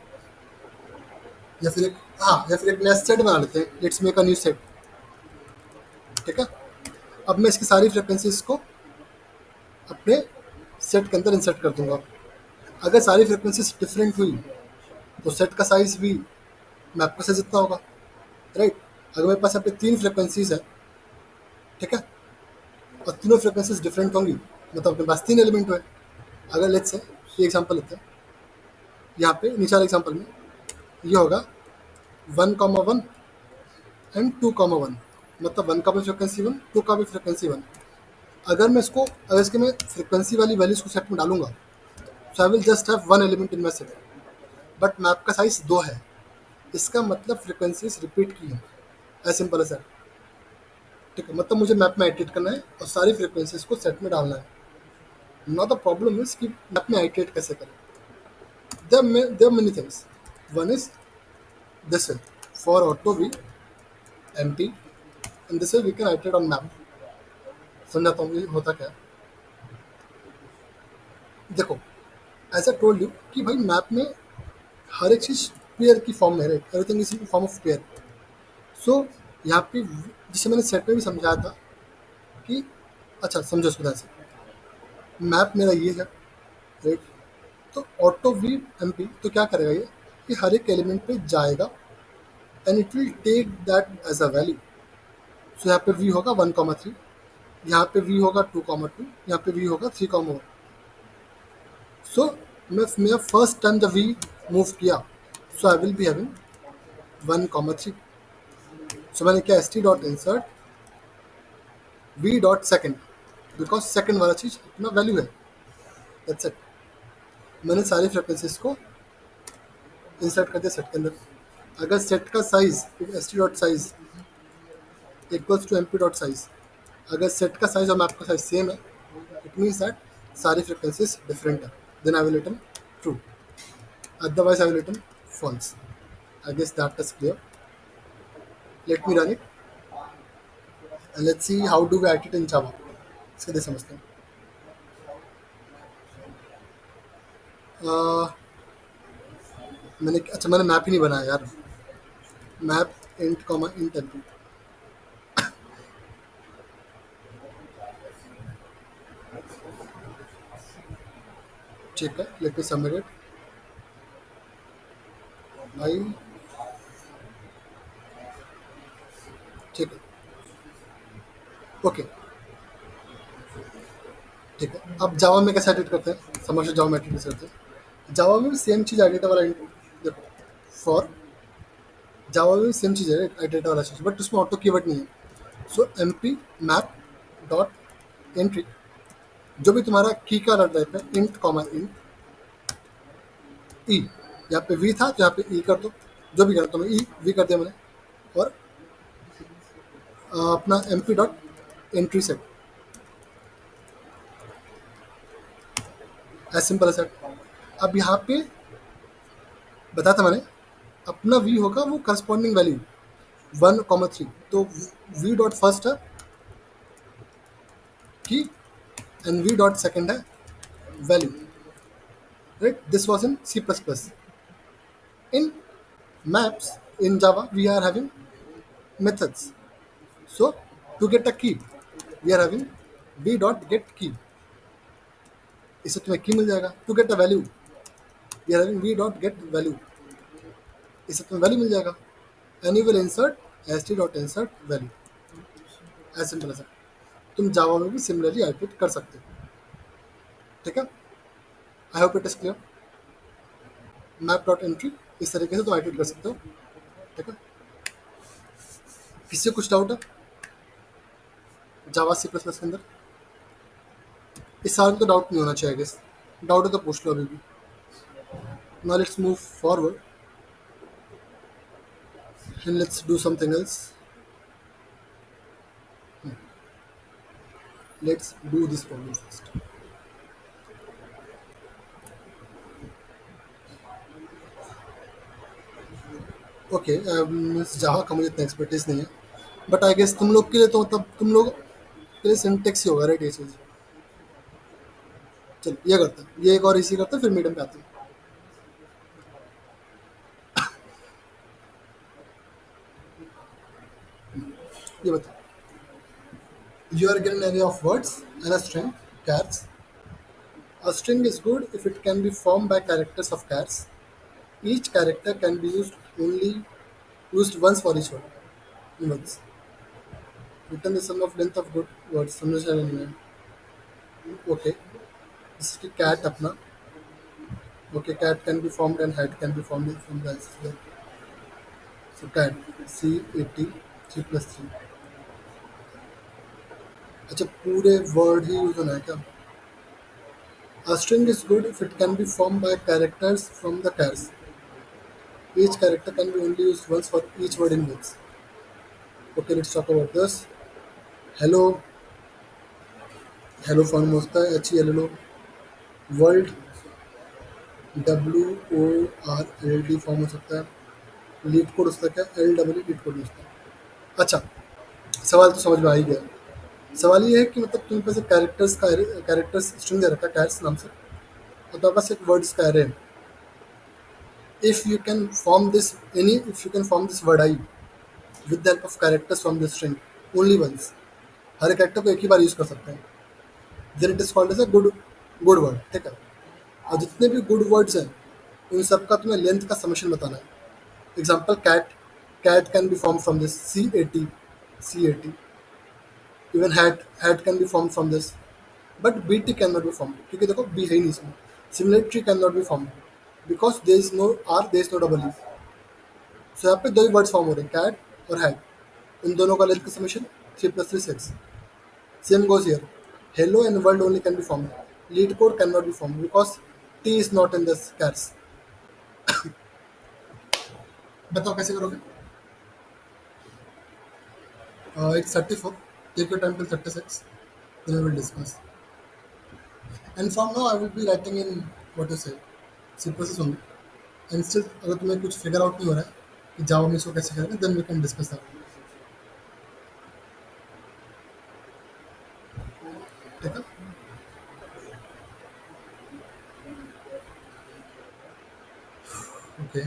या फिर एक, हाँ, या फिर एक नया सेट बना लेते हैं, let's make a new set, ठीक है? अब मैं इसकी सारी फ्रिक्वेंसीज को अपने सेट के अंदर इंसर्ट कर दूंगा। अगर सारी फ्रिक्वेंसीज डिफरेंट हुई तो सेट का साइज भी मैप का साइज जितना होगा, राइट? अगर मेरे पास यहाँ पे 3 फ्रिक्वेंसीज है, ठीक है, और तीनों फ्रिक्वेंसीज डिफरेंट होंगी, मतलब अपने पास 3 एलिमेंट हुए। अगर लेट्स से ये एग्जांपल लेते हैं, यहाँ पे नीचे वाले एग्जांपल में ये होगा 1,1 एंड 2,1, मतलब 1 का भी फ्रिक्वेंसी 1, 2 का भी फ्रिक्वेंसी 1। अगर इसके मैं फ्रिक्वेंसी वाली वैल्यूज को सेट में डालूंगा, so I will just have 1 element in my set, but map का साइज 2 है, इसका मतलब फ्रिक्वेंसीज रिपीट की है, एज सिंपल एज दैट, ठीक है? मतलब मुझे मैप में आइट्रेट करना है और सारी फ्रिक्वेंसीज को सेट में डालना है। नाउ द प्रॉब्लम इज कि मैप में आइट्रेट कैसे करें? There many things. One is this way, for auto V empty, and this way we can iterate on map. समझाता हूँ ये होता क्या है। देखो, एज आई टोल्ड यू कि भाई मैप में हर एक चीज़ पेयर की फॉर्म में है, everything is in form of pair. So यहाँ पे जिसे मैंने सेट में भी समझाया था कि, अच्छा समझो इसको ध्यान से, मैप मेरा ये है, राइट? तो ऑटो वी एम पी तो क्या करेगा ये, कि हर एक एलिमेंट पे जाएगा and it will take that as a value. So यहाँ पे वी होगा 1,3, यहाँ पे वी होगा 2,2, यहाँ पे वी होगा 3,1। सो मैं फर्स्ट टाइम जब वी मूव किया, सो आई विल बी हैविंग 1,3। सो मैंने क्या, S T dot insert we dot second, because second वाला चीज़ अपना वैल्यू है, दैट्स इट। मैंने सारी फ्रिक्वेंसीज को इंसर्ट कर दिया सेट के अंदर। अगर सेट का size S T dot size equals to M P dot size, अगर सेट का साइज और मैप का साइज सेम है, इट मीन्स दैट सारी फ्रिक्वेंसीज डिफरेंट है, then I will return true, otherwise I will return false. I guess that is clear. Let me run it and let's see how do we write it in Java. सीधे समझते हैं। अह, मैंने map ही नहीं बनाया यार, map int comma int MP, ठीक है, let me submit it भाई, ठीक है, ओके, ठीक है। अब जावा में कैसे एडिट करते हैं, समझो जावा में एडिट करते हैं। जावा में भी सेम चीज़ एडिट वाला, देखो, फॉर जावा में भी सेम चीज़ है एडिट वाला चीज़, बट उसमें ऑटो कीवर्ड नहीं है। So M P map dot entry, जो भी तुम्हारा की का टाइप है, इंट कॉमा इंट ई, यहाँ पे वी था तो यहाँ पे ई कर दो, जो भी करता हूँ ई वी कर दिया मैंने, और अपना M P dot entry set, as simple as set. अब यहाँ पे बताया था मैंने, अपना वी होगा वो करस्पॉन्डिंग वैल्यू 1,3, तो वी डॉट फर्स्ट है key and V dot second है value, right? This was in C plus plus. In maps in Java we are having methods. So to get a key we are having v dot get key, इससे तुम्हें key मिल जाएगा। To get a value we are having v dot get value, इससे तुम्हें value मिल जाएगा। And you will insert S T dot insert value, as simple ऐसा। तुम जावा में भी सिमिलरली आइटरेट कर सकते हो। ठीक है, I hope it is clear. Map dot entry, इस तरीके से तुम आइटरेट कर सकते हो। ठीक है, किसी को कुछ डाउट है जावा सी प्लस प्लस के अंदर? इस साल में तो डाउट नहीं होना चाहिए गेस। डाउट है तो पूछ लो अभी भी। Now let's move forward and let's do something else. Let's do this problem first. Okay, Java का मुझे इतना एक्सपर्टीज नहीं है, बट आई गेस तुम लोग के लिए तो मतलब तुम लोग के लिए सिंटेक्स ही होगा राइट ये चीज़। चलो ये करते हैं, ये एक और इसी करते हैं, फिर मीडियम पे आते हैं। ये बताओ, you are given an array of words and a string chars. A string is good if it can be formed by characters of chars. Each character can be used once for each word. Once. Return the sum of length of good words. समझ रहे हैं नहीं? Okay. इसकी cat अपना. Okay, cat can be formed and hat can be formed from the answer. So cat C80 C+3. अच्छा पूरे word ही use होना है क्या? A string is good if it can be formed by characters from the chars. Each character can be only used once for each word in words. Okay, let's talk about this. Hello, hello form होता है HELLO, world WORLD form हो सकता है, leet code उसका क्या LEE leet code होता है। अच्छा, सवाल तो समझ में आ ही गया। सवाल ये है कि मतलब तुम्हें पास कैरेक्टर्स स्ट्रिंग दे रखा है कैट्स नाम से, और तुम्हारे पास एक वर्ड्स का एरे है। If you can form this word I with the help of characters from this string only once, हर एक कैरेक्टर को एक ही बार यूज कर सकते हैं, then it is called as a good word. ठीक है, और जितने भी गुड वर्ड्स हैं उन सबका तुम्हें लेंथ का समेशन बताना है। Example cat, cat can be form from this C80, even hat can be form from this, but BT can not be form, क्योंकि देखो बी है ही नहीं इसमें। Similarity can not be form because there is no R, there is no double E. So यहाँ पे दो ही words form हो रहे हैं, कैट और हैट। इन दोनों का लेंथ का summation 3 + 3 6। Same goes here. Hello and world only can be formed. Lead code cannot be formed because T is not in this cars. बताओ कैसे करोगे? It's 34. Take your time till 36. Then we will discuss. And from now I will be writing in what you say C process only. And still अगर तुम्हें कुछ figure out नहीं हो रहा है कि जावा में इसको कैसे करेंगे, then we can discuss that. ठीक है? Okay.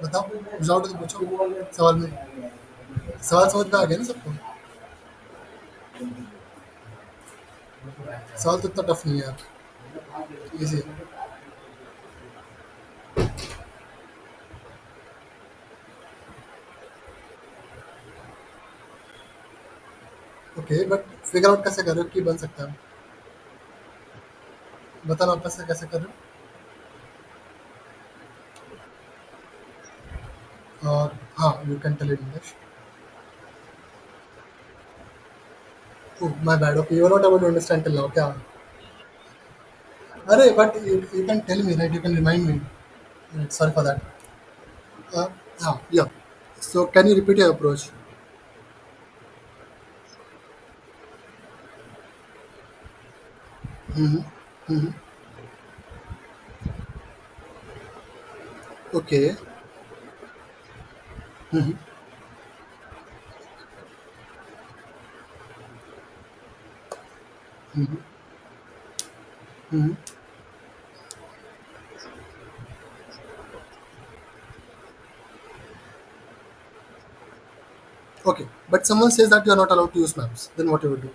बताओ रिजल्ट तो पूछो सवाल में। सवाल समझ में आ गया ना सबको? सवाल तो इतना टफ नहीं है यार, इजी है। ओके, बट फिगर आउट कैसे कर रहे हो कि बन सकता है? बताना वापस से कैसे कर रहे हो? और हाँ, You can tell it in English. Oh, my bad. Okay, you're not able to understand till now. Yeah. But you can tell me, right? You can remind me. Right, sorry for that. Uh, yeah. So can you repeat your approach? Okay. Okay. But someone says that you are not allowed to use maps. Then what you would do?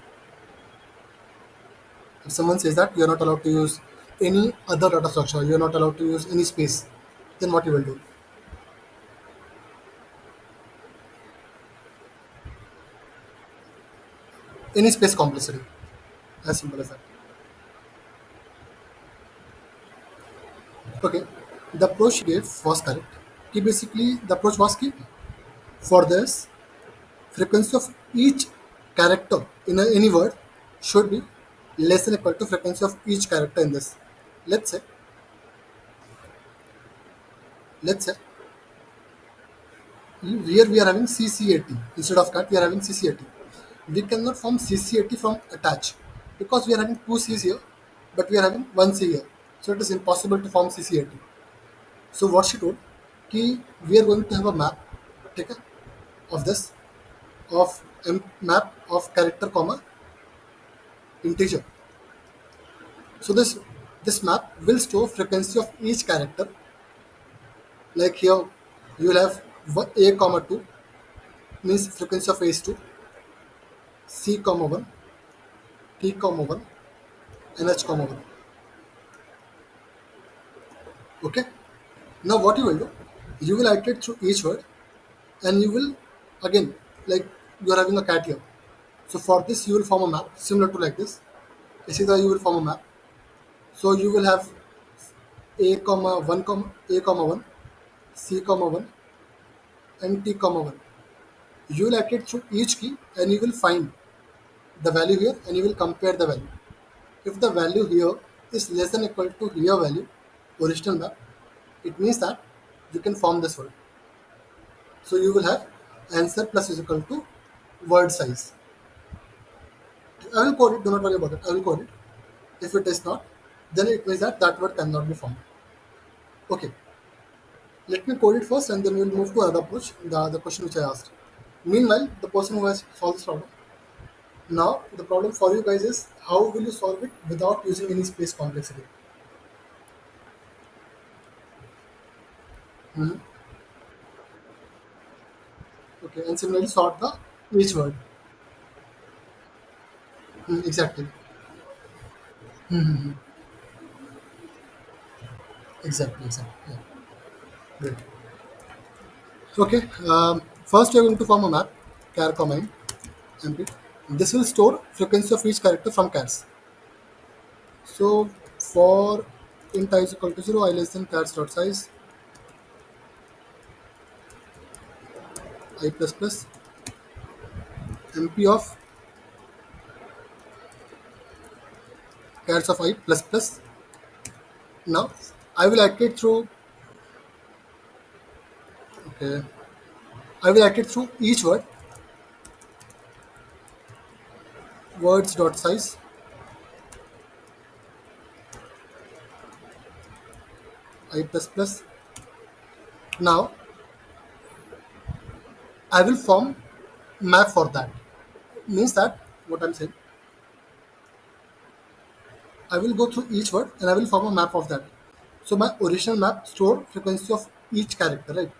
If someone says that you are not allowed to use any other data structure, you are not allowed to use any space, then what you will do? Any space complexity. As simple as that. Okay. The approach she gave was correct. Basically, the approach was key. For this, frequency of each character in any word should be less than equal to frequency of each character in this. Let's say, let's say here we are having CCAT instead of cat we are having CCAT. We cannot form CCAT from attach because we are having two C's here, but we are having one C here, so it is impossible to form CCAT. So what she told, कि we are going to have a map, ठीक है, of this of map of character comma integer. So this map will store frequency of each character. Like here, you will have a comma 2 means frequency of a is 2, c comma 1, t comma 1, and h comma 1. Okay. Now what you will do, you will iterate through each word, and you will again, like you are having a cat here. So for this you will form a map similar to like this. This is how you will form a map. So you will have a comma 1, c comma 1, and t comma 1. You will iterate through each key, and you will find the value here, and you will compare the value. If the value here is less than equal to here value, original map, it means that you can form this word. So you will have answer plus is equal to word size. I will code it, do not worry about it. I will code it. If it is not, then it means that that word cannot be formed. Okay, let me code it first and then we'll move to another approach, the question which I asked. Meanwhile, the person who has solved this problem, now the problem for you guys is how will you solve it without using any space complexity? Mhm. Okay, and similarly sort the each word. Exactly. Exactly. Yeah. Great. Okay. First, you're going to form a map, char command, MP. This will store frequency of each character from chars. So for int I is equal to 0, I less than chars dot size, I plus plus, MP of chars of I plus plus. Now I will iterate through. Okay. I will iterate through each word, words dot size, I plus plus. Now I will form map for that. Means that what I'm saying, I will go through each word and I will form a map of that. So my original map store frequency of each character, right?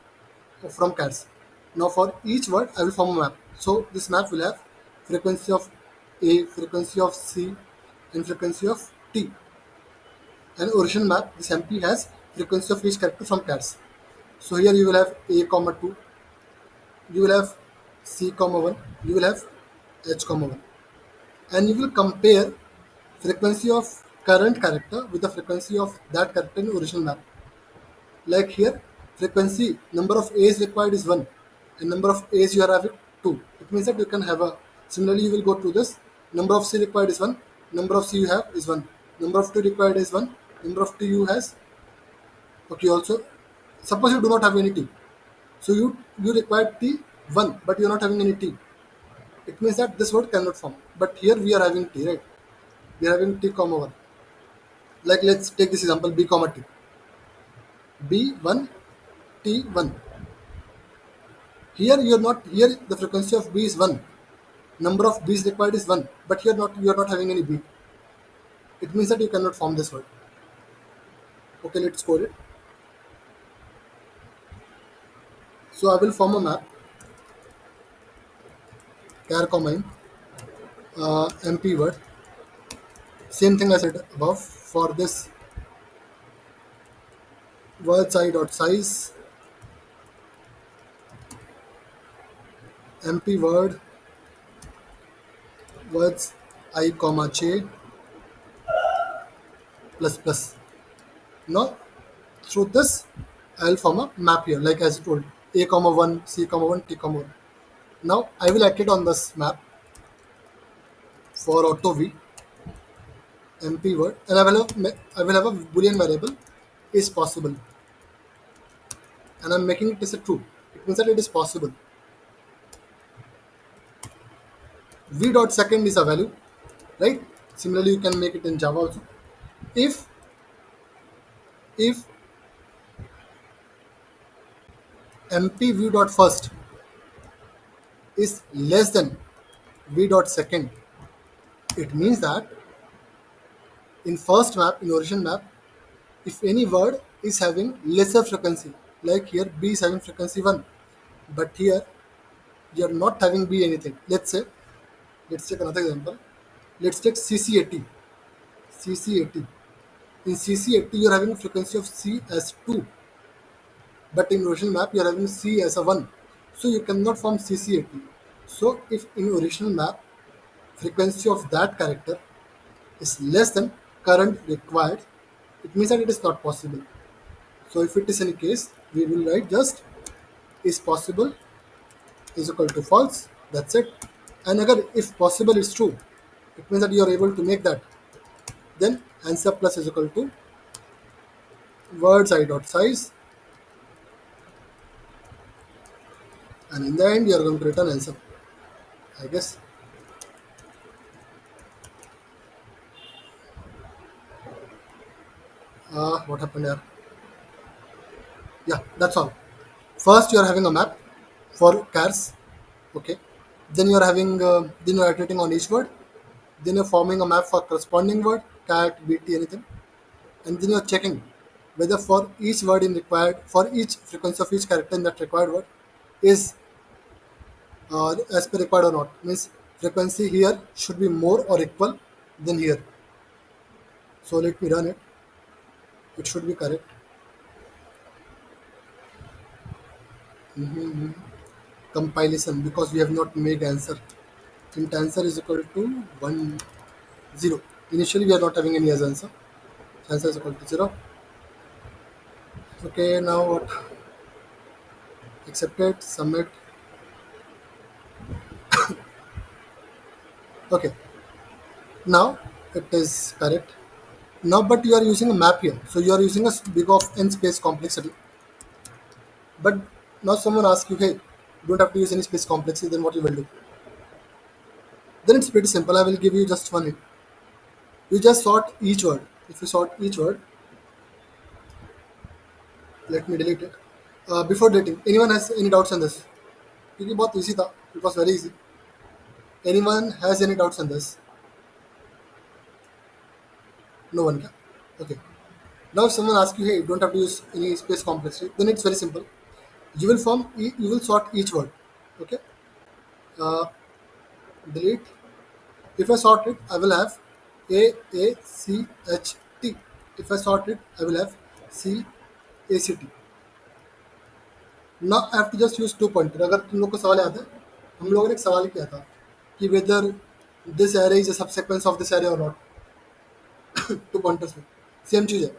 From chars. Now for each word, I will form a map. So this map will have frequency of A, frequency of C, and frequency of T. An original map, this MP has frequency of each character from chars. So here you will have A comma 2, you will have C comma 1, you will have H comma 1. And you will compare frequency of current character with the frequency of that character in original map. Like here, frequency number of A's required is 1. and number of A's you are having 2. It means that you can have a, similarly you will go to this, number of C required is 1, number of C you have is 1, number of T required is 1, number of T you has, okay, also, suppose you do not have any T, so you require T 1, but you are not having any T. It means that this word cannot form. But here we are having T, right? We are having T comma 1. Like let's take this example B comma T. B1 T1. Here you are not, here the frequency of B is 1. Number of B's required is 1. But here not, you are not having any B. It means that you cannot form this word. Okay, let's code it. So I will form a map char comma in MP word. Same thing I said above for this word size dot size MP word words I comma j plus plus. Now through this I will form a map here, like as I told, a comma 1, c comma 1, t comma 1. Now I will act it on this map for auto v MP word, and I will have a boolean variable is possible, and I'm making it as a true. It means that it is possible. V dot second is a value, right? Similarly, you can make it in Java also. If if MP v dot first is less than v dot second, it means that in first map, in origin map, if any word is having lesser frequency, like here B is having frequency 1, but here you are not having B anything. Let's take another example. Let's take CC80. CC80. In CC80 you are having frequency of C as 2, but in original map you are having C as a 1. So you cannot form CC80. So if in original map frequency of that character is less than current required, it means that it is not possible. So if it is any case, we will write just is possible is equal to false. That's it. And agar if possible is true, it means that you are able to make that. Then answer plus is equal to words I dot size, and in the end you are going to return answer. I guess. What happened here? Yeah, that's all. First you are having a map for cars, okay. Then you are having then you are iterating on each word. Then you're forming a map for corresponding word, cat, bt, anything, and then you're checking whether for each word in required, for each frequency of each character in that required word is as per required or not. Means frequency here should be more or equal than here. So let me run it. It should be correct. Compilation, because we have not made answer. Int answer is equal to 1 0. Initially we are not having any as answer. Answer is equal to 0. Okay, now what? Accepted, submit. Okay, now it is correct. Now, but you are using a map here, so you are using a big of n space complexity. But now someone asks you, hey, you don't have to use any space complexity, then what you will do? Then it's pretty simple. I will give you just one hint. You just sort each word. If you sort each word, let me delete it. Before deleting, anyone has any doubts on this? क्योंकि बहुत easy था. It was very easy. Anyone has any doubts on this? No one can. Okay. Now if someone asks you, hey, you don't have to use any space complexity, then it's very simple. You will you will sort each word. Okay. Uh, delete. If I sort it, I will have AACHT. If I sort it, I will have CACT. Now I have to just use two pointer. अगर तुम लोग को सवाल याद है, हम लोगों ने एक सवाल किया था कि whether this array is a subsequence of this array or not. Two pointers में same चीज़ है.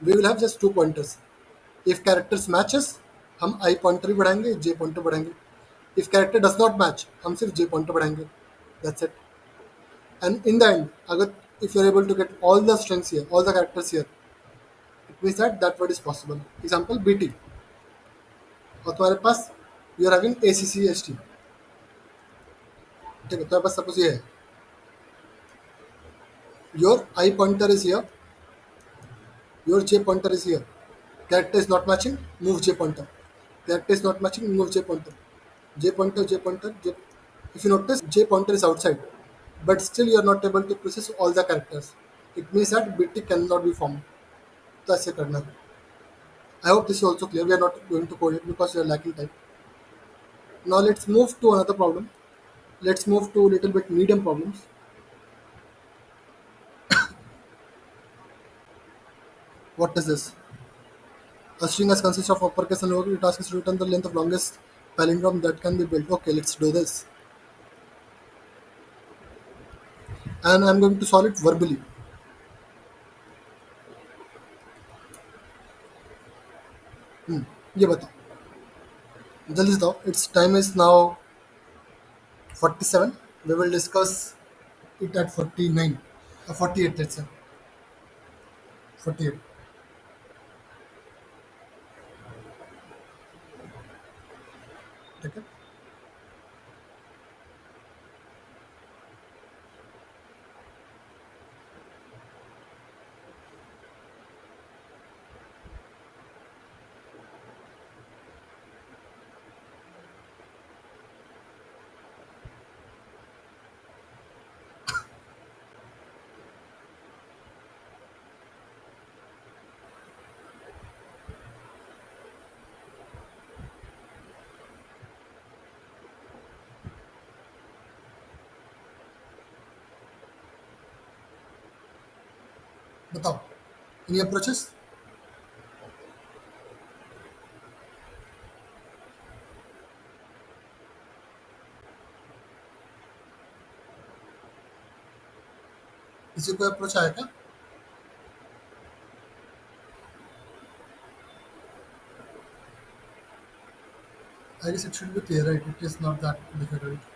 We will have just two pointers. If characters matches, हम I pointer भी बढ़ाएंगे, J pointer बढ़ाएंगे. If character does not match, हम सिर्फ J pointer बढ़ाएंगे. That's it. And in the end, अगर if you're able to get all the strings here, all the characters here, it means that that word is possible. Example BT. और तुम्हारे पास you are having ACCST. ठीक है, तुम्हारे पास suppose ये है. Your I pointer is here. Your J pointer is here. Character is not matching, move J pointer. Character is not matching, move J pointer. J pointer, J pointer, J. If you notice, J pointer is outside, but still you are not able to process all the characters. It means that BT cannot be formed. तो ऐसे करना है. I hope this is also clear. We are not going to code it because we are lacking time. Now let's move to another problem. Let's move to little bit medium problems. What is this? A string has consists of uppercase and lowercase. It asks us to return the length of longest palindrome that can be built. Okay, let's do this. And I'm going to solve it verbally. ये बताओ जल्दी से बताओ. Its time is now 47. We will discuss it at 49. 48, let's say. 48. ठीक है. बताओ. Any approaches? किसी को अप्रोच आया क्या? I guess it should be clear, right? It is not that difficult.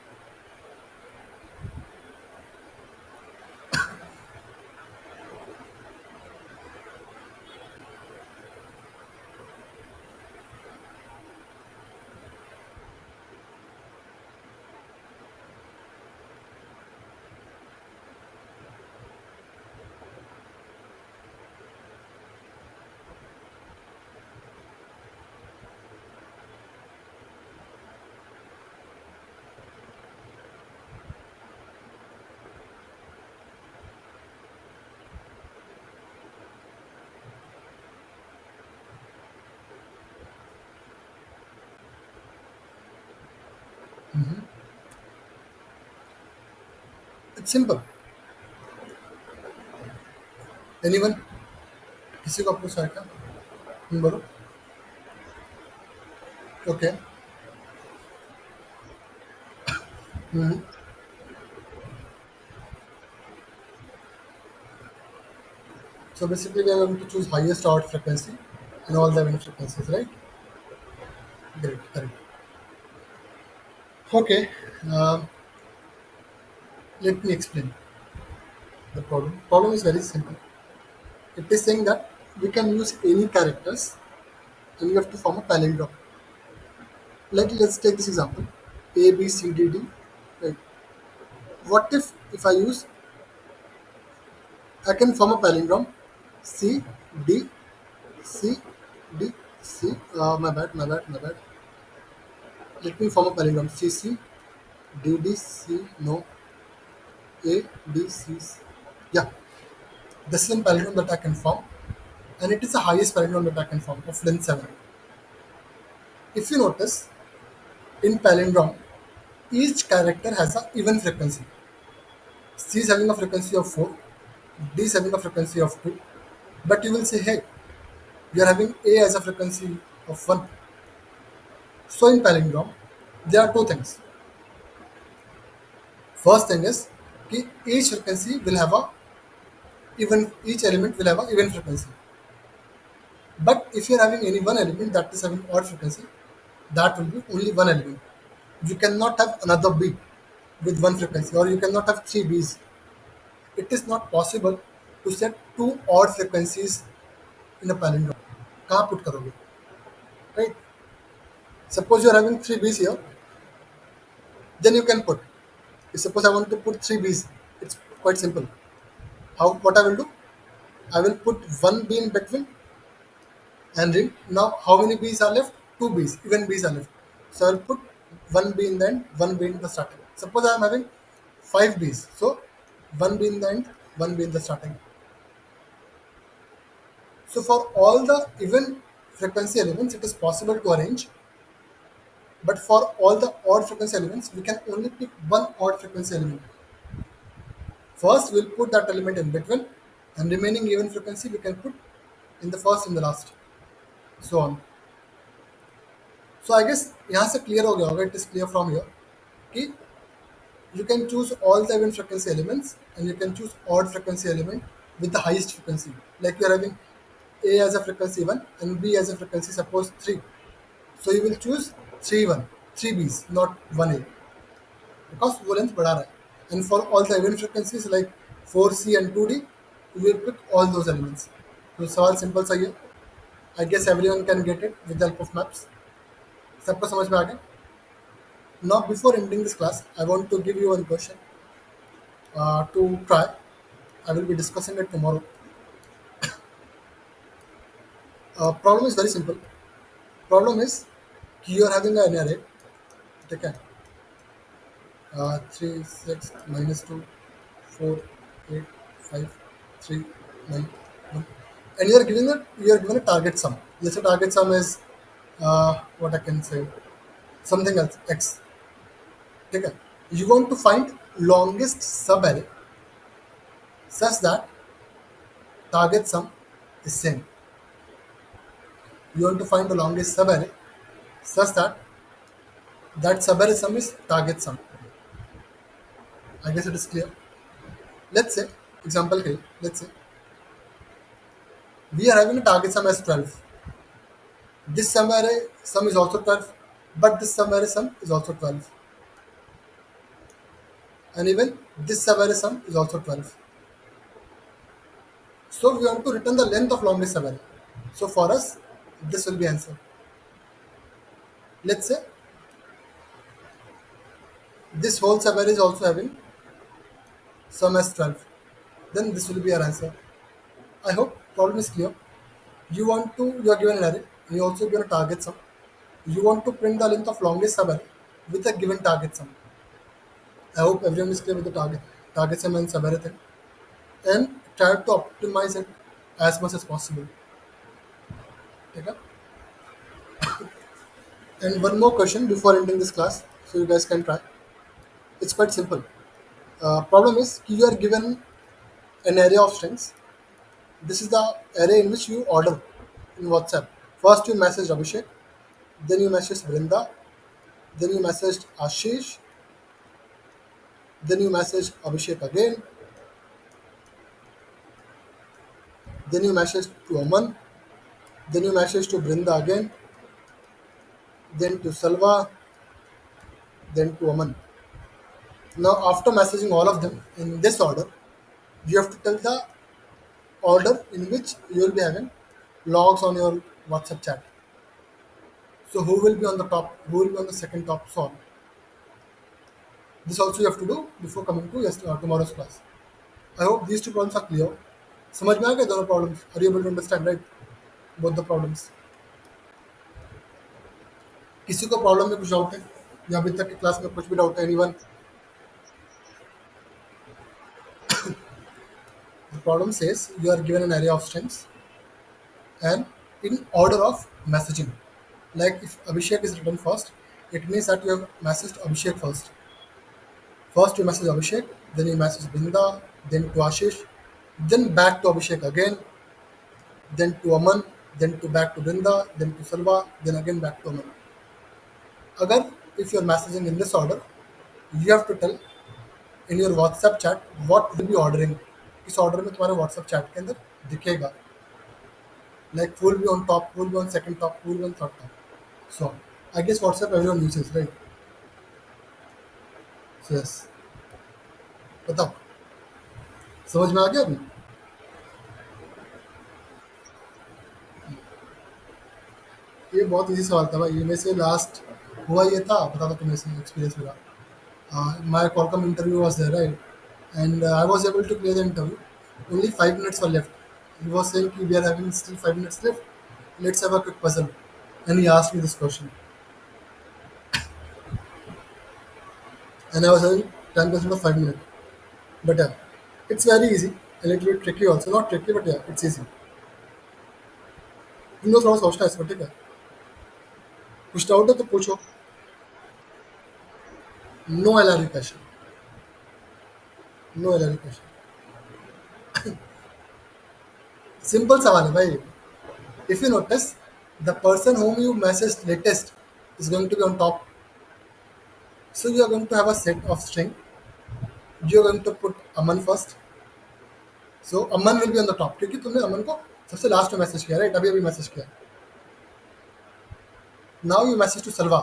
It's simple. Anyone? किसी को अप्रोच आया क्या? बोलो. Okay. So basically, we are going to choose highest odd frequency in all the event frequencies, right? Great, correct. Okay. Um, Let me explain the problem. Problem is very simple. It is saying that we can use any characters and we have to form a palindrome. Let's take this example. A, B, C, D, D. Right. What if I use, I can form a palindrome C, D, C, D, C. My bad. Let me form a palindrome C, C, D, D, C, no, A, D, C, C. Yeah, this is a palindrome that I can form, and it is the highest palindrome that I can form of length 7. If you notice, in palindrome, each character has a even frequency. C is having a frequency of 4, D is having a frequency of 2, but you will say, hey, we are having A as a frequency of 1. So in palindrome, there are two things. First thing is कि each frequency will have a even, each element will have a even frequency. But if you are having any one element that is having odd frequency, that will be only one element. You cannot have another B with one frequency, or you cannot have three Bs. It is not possible to set two odd frequencies in a palindrome. कहाँ put करोगे? Right? Suppose you are having three Bs here, then you can put. If suppose I want to put three Bs, it's quite simple. How what I will do? I will put one B in between and ring. Now how many Bs are left? Two Bs, even Bs are left. So I'll put one B in the end, one B in the starting. Suppose I am having five Bs, so one B in the end, one B in the starting. So for all the even frequency elements, it is possible to arrange, but for all the odd frequency elements, we can only pick one odd frequency element. First, we'll put that element in between, and remaining even frequency we can put in the first and the last, so on. So I guess यहाँ से clear हो गया होगा. It is clear from here कि you can choose all the even frequency elements and you can choose odd frequency element with the highest frequency. Like you are having A as a frequency 1 and B as a frequency suppose 3. So you will choose 3 1, 3 Bs, not 1 A because वो length बढ़ा रहा है. And for all the even frequencies like 4C and 2D, you will pick all those elements. तो सवाल simple सा ही है. I guess everyone can get it with the help of maps. सबको समझ में आ गया? Now before ending this class, I want to give you one question to try. I will be discussing it tomorrow. Problem is very simple. Problem is you are having an array. Okay, 3 6 minus 2 4 8 5 3 9 1, and you are given a target sum. Let's say target sum is what I can say, something else x. Okay, you want to find longest sub array such that target sum is same. You want to find the longest sub array such that sub array sum is target sum. I guess it is clear. Let's say, example here, let's say we are having a target sum as 12. This sum array sum is also 12, but this sum array sum is also 12. And even this sub array sum is also 12. So we want to return the length of longest sub array. So for us, this will be answer. Let's say this whole sub array is also having sum as 12. Then this will be our answer. I hope problem is clear. You are given an array, and you also given a target sum. You want to print the length of longest sub array with a given target sum. I hope everyone is clear with the target sum and sub array thing, and try to optimize it as much as possible. Okay? And one more question before ending this class, so you guys can try. It's quite simple. Problem is you are given an array of strings. This is the array in which you order in WhatsApp. First you message Abhishek, then you message Brinda, then you message Ashish, then you message Abhishek again, then you message to Aman, then you message to Brinda again, then to Salva, then to Aman. Now after messaging all of them in this order, you have to tell the order in which you will be having logs on your WhatsApp chat. So who will be on the top, who will be on the second top, so on. This also you have to do before coming to tomorrow's class. I hope these two problems are clear. समझ में आ गए दोनों problems? Are you able to understand, right? Both the problems. किसी को problem में कुछ doubt है या अभी तक की क्लास में कुछ भी डाउट है anyone? The problem says you are given an array of strings and in order of messaging. Like if Abhishek is written first, it means that you have messaged Abhishek first. First you message Abhishek, then you message Binda, then to Ashish, then back to Abhishek again, then to Aman, then to back to Binda, then to Salva, then again back to Aman. Agar if you are messaging in this order, you have to tell in your WhatsApp chat what will be ordering. इस order में तुम्हारे WhatsApp chat के अंदर दिखेगा. Like who will be on top, who will be on second top, who will be on third top. So I guess WhatsApp everyone uses, right? Yes, बताओ, समझ में आ गया अभी? ये बहुत इजी सवाल था भाई, ये में से लास्ट हुआ ये था, बता दो तुम्हें से एक्सपीरियंस मेरा। My Qualcomm interview was there, right? And I was able to clear the interview. Only 5 minutes were left. He was saying we are having still 5 minutes left. Let's have a quick puzzle. And he asked me this question. And I was having time constraint of 5 minutes. But yeah, it's very easy. A little bit tricky also. Not tricky, but yeah, it's easy. तुम लोग थोड़ा सोचना है इसको, ठीक है? कुछ doubt है तो पूछो. No LRE question. No LRE question. Simple सवाल है भाई. If you notice, the person whom you messaged latest is going to be on top. So you are going to have a set of string. You are going to put Aman first. So Aman will be on the top क्योंकि तुमने अमन को सबसे last में message किया, right? अभी अभी message किया. Now you message to Salwa,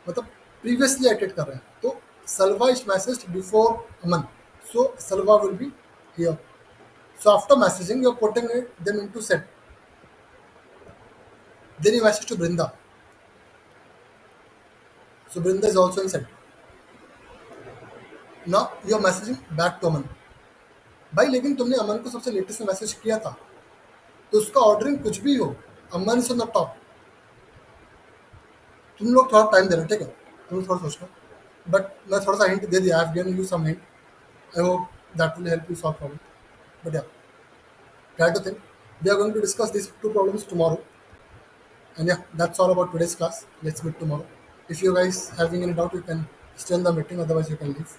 मतलब प्रीवियसली एडिट कर रहे हैं, तो Salwa is message before Aman. So Salwa will be here. So after messaging, you're putting them into set. Then you message to Brinda. So Brinda is also in set. Now you're messaging back to Aman. भाई लेकिन तुमने अमन को सबसे latest में message किया था, तो उसका ऑर्डरिंग कुछ भी हो, अमन इज ऑन द टॉप. तुम लोग थोड़ा टाइम दे रहे हो, ठीक है? तुम लोग थोड़ा सोचो. बट मैं थोड़ा सा हिंट दे दिया. I have given you some hint. I hope that will help you solve problem. But yeah, try to think. We are going to discuss these two problems tomorrow. And yeah, that's all about today's class. Let's meet tomorrow. If you guys having any doubt, you can stay in the meeting. Otherwise, you can leave.